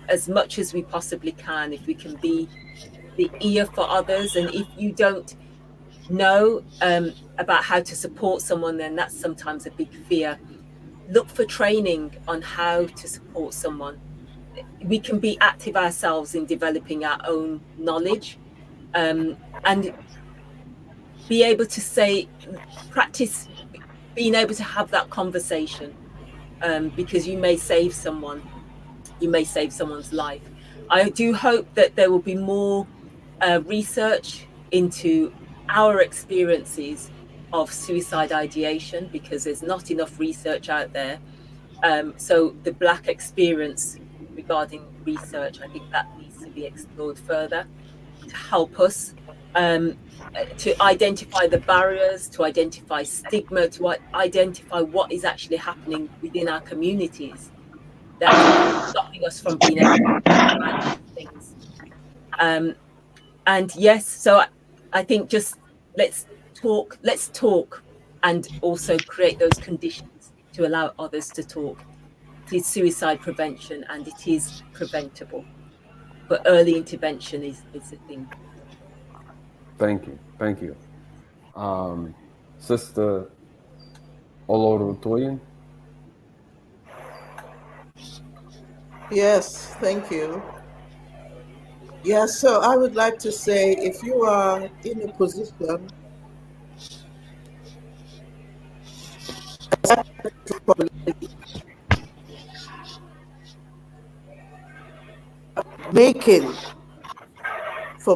as much as we possibly can, if we can be the ear for others, and if you don't know about how to support someone, then that's sometimes a big fear. Look for training on how to support someone. We can be active ourselves in developing our own knowledge, and be able to say, practice being able to have that conversation, because you may save someone, you may save someone's life. I do hope that there will be more research into our experiences of suicide ideation, because there's not enough research out there. So the Black experience regarding research, I think that needs to be explored further to help us to identify the barriers, to identify stigma, to identify what is actually happening within our communities that is stopping us from being able to talk about these things. And yes, so I think just let's talk, and also create those conditions to allow others to talk. It is suicide prevention, and it is preventable, but early intervention is the thing. Thank you. Sister Olorutoyin. Yes, thank you. Yes, so I would like to say if you are in a position making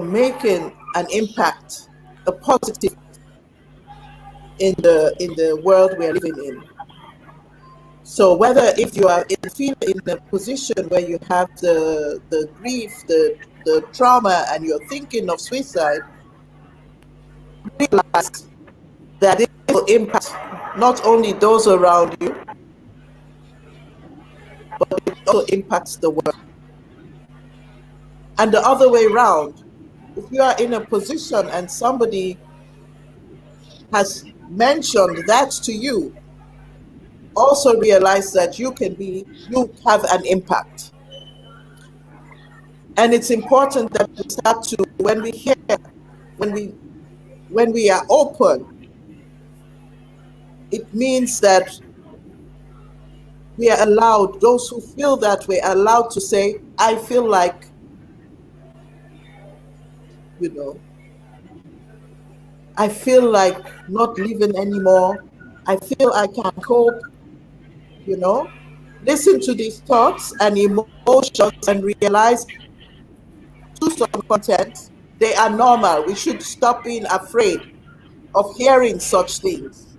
making an impact, a positive in the world we are living in. So whether if you are in a position where you have the grief, the trauma, and you're thinking of suicide, realize that it will impact not only those around you, but it also impacts the world. And the other way around, if you are in a position and somebody has mentioned that to you, also realize that you have an impact. And it's important that we start to, when we hear, when we when we are open, it means that we are allowed, those who feel that way are allowed to say, I feel like, you know, I feel like not living anymore. I feel I can cope, you know. Listen to these thoughts and emotions and realize to some content, they are normal. We should stop being afraid of hearing such things.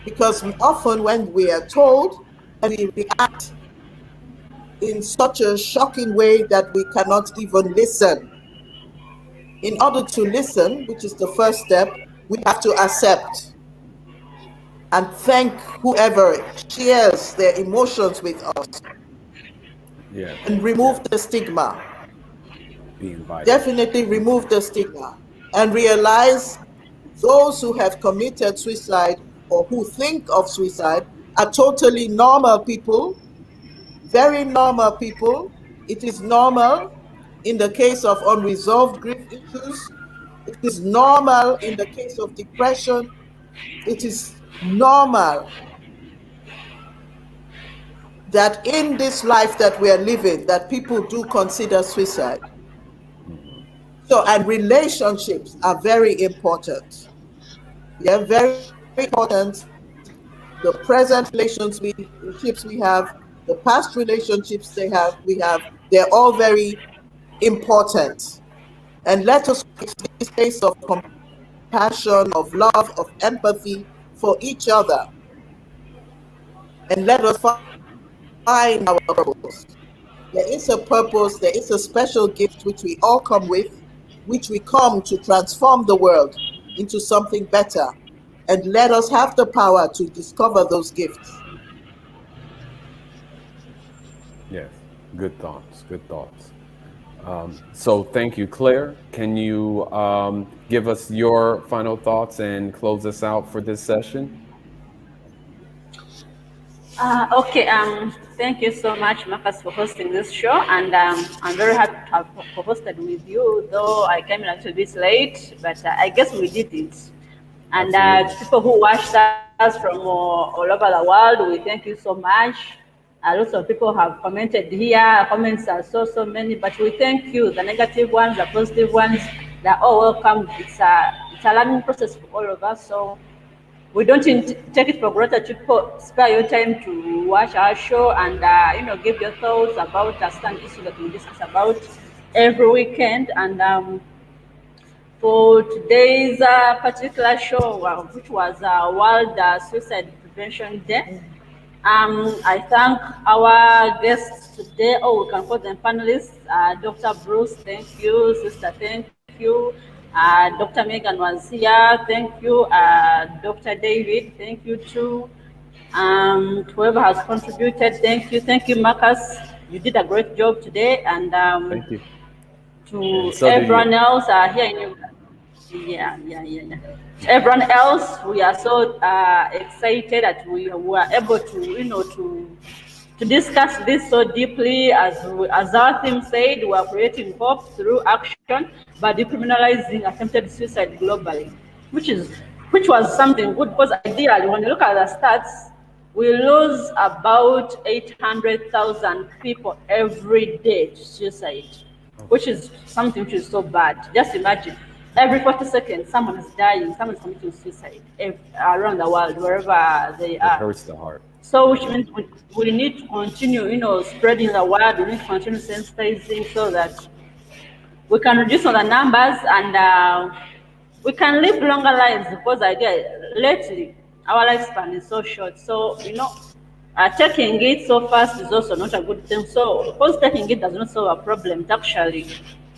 Because often when we are told, and we react in such a shocking way that we cannot even listen. In order to listen, which is the first step, we have to accept and thank whoever shares their emotions with us Yes. and remove the stigma. Be invited. Definitely remove the stigma and realize those who have committed suicide or who think of suicide are totally normal people, very normal people. It is normal in the case of unresolved grief issues. It is normal in the case of depression. It is normal that in this life that we are living, that people do consider suicide. Mm-hmm. So, and relationships are very important. Yeah, very important. The present relationships we have, the past relationships we have, they're all very important. And let us create this space of compassion, of love, of empathy for each other. And let us find our purpose. There is a purpose, there is a special gift which we all come with, which we come to transform the world into something better. And let us have the power to discover those gifts. Yes, good thoughts, good thoughts. So thank you, Claire. Can you give us your final thoughts and close us out for this session? Okay. Thank you so much, Marcus, for hosting this show, and I'm very happy to have co-hosted with you. Though I came a little bit late, but I guess we did it. And Absolutely. people who watched us from all over the world, we thank you so much. Lots of people have commented here. Comments are so many, but we thank you. The negative ones, the positive ones, they're all welcome. It's a learning process for all of us. So we don't take it for granted. People spare your time to watch our show and give your thoughts about a certain issue that we discuss about every weekend. And for today's particular show, which was World Suicide Prevention Day, I thank our guests today, or we can call them panelists. Dr. Bruce, thank you. Sister, thank you. Dr. Megan was here, thank you. Dr. David, thank you too. Whoever has contributed, thank you. Thank you, Marcus. You did a great job today. And Thank you. to And so did everyone you. else here in Uganda. Yeah. To everyone else, we are so excited that we were able to discuss this so deeply. As our theme said, we are creating hope through action by decriminalizing attempted suicide globally, which was something good, because ideally, when you look at the stats, we lose about 800,000 people every day to suicide, which is something which is so bad. Just imagine, every 40 seconds, someone is dying, someone is committing suicide around the world, wherever they It are. hurts the heart. So, which means we need to continue, spreading the word. We need to continue sensitizing so that we can reduce on the numbers, and we can live longer lives, because lately our lifespan is so short. So, taking it so fast is also not a good thing. So, because taking it does not solve a problem, it actually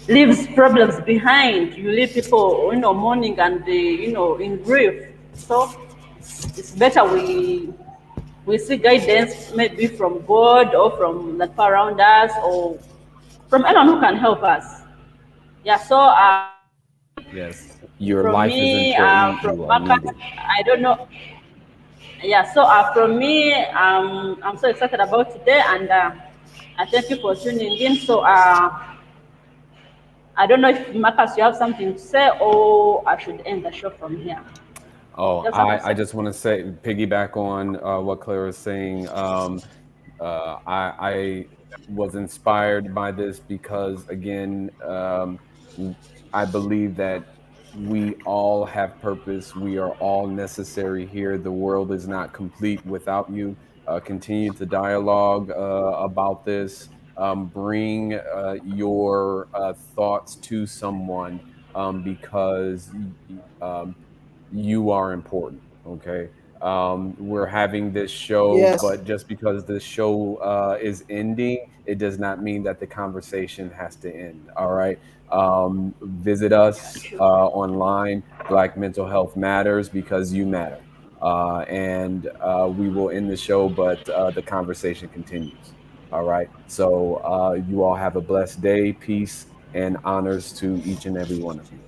leaves problems behind. You leave people, mourning and, in grief. So, it's better we seek guidance, maybe from God or from the people around us, or from anyone who can help us. Yeah, so Yes. Your from life is me, important. from You are Marcus, needed. I don't know. Yeah, so from me, I'm so excited about today, and I thank you for tuning in. So I don't know if Marcus, you have something to say, or I should end the show from here. Oh, You have something to I say? just want to say, piggyback on what Claire was saying. I was inspired by this because, again, I believe that we all have purpose. We are all necessary here. The world is not complete without you. Continue to dialogue about this. Bring your thoughts to someone because you are important. Okay. We're having this show, Yes. but just because the show is ending, it does not mean that the conversation has to end. All right. Visit us online, Black Mental Health Matters, because you matter. And we will end the show, but the conversation continues. All right. So you all have a blessed day. Peace and honors to each and every one of you.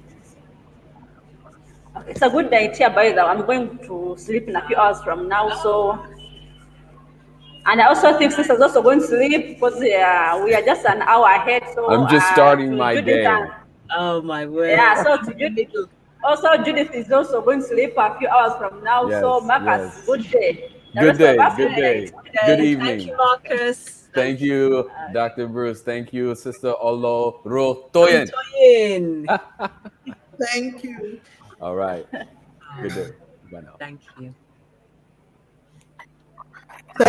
Okay, it's a good idea, by the way. I'm going to sleep in a few hours from now, so. And I also think sister's also going to sleep, because we are just an hour ahead. So I'm just starting to my Judith and day. Oh my yeah, word. so to Judith, also Judith is also going to sleep a few hours from now. So Yes, Marcus, yes. good day. The Good rest of day. us, Good good night. day. Good Thank evening. you, Marcus. Thank you, Dr. Bruce. Thank you, Sister Olo I'm Rotoyen. Toyin. Thank you. All right. Good day. Bye now. Thank you.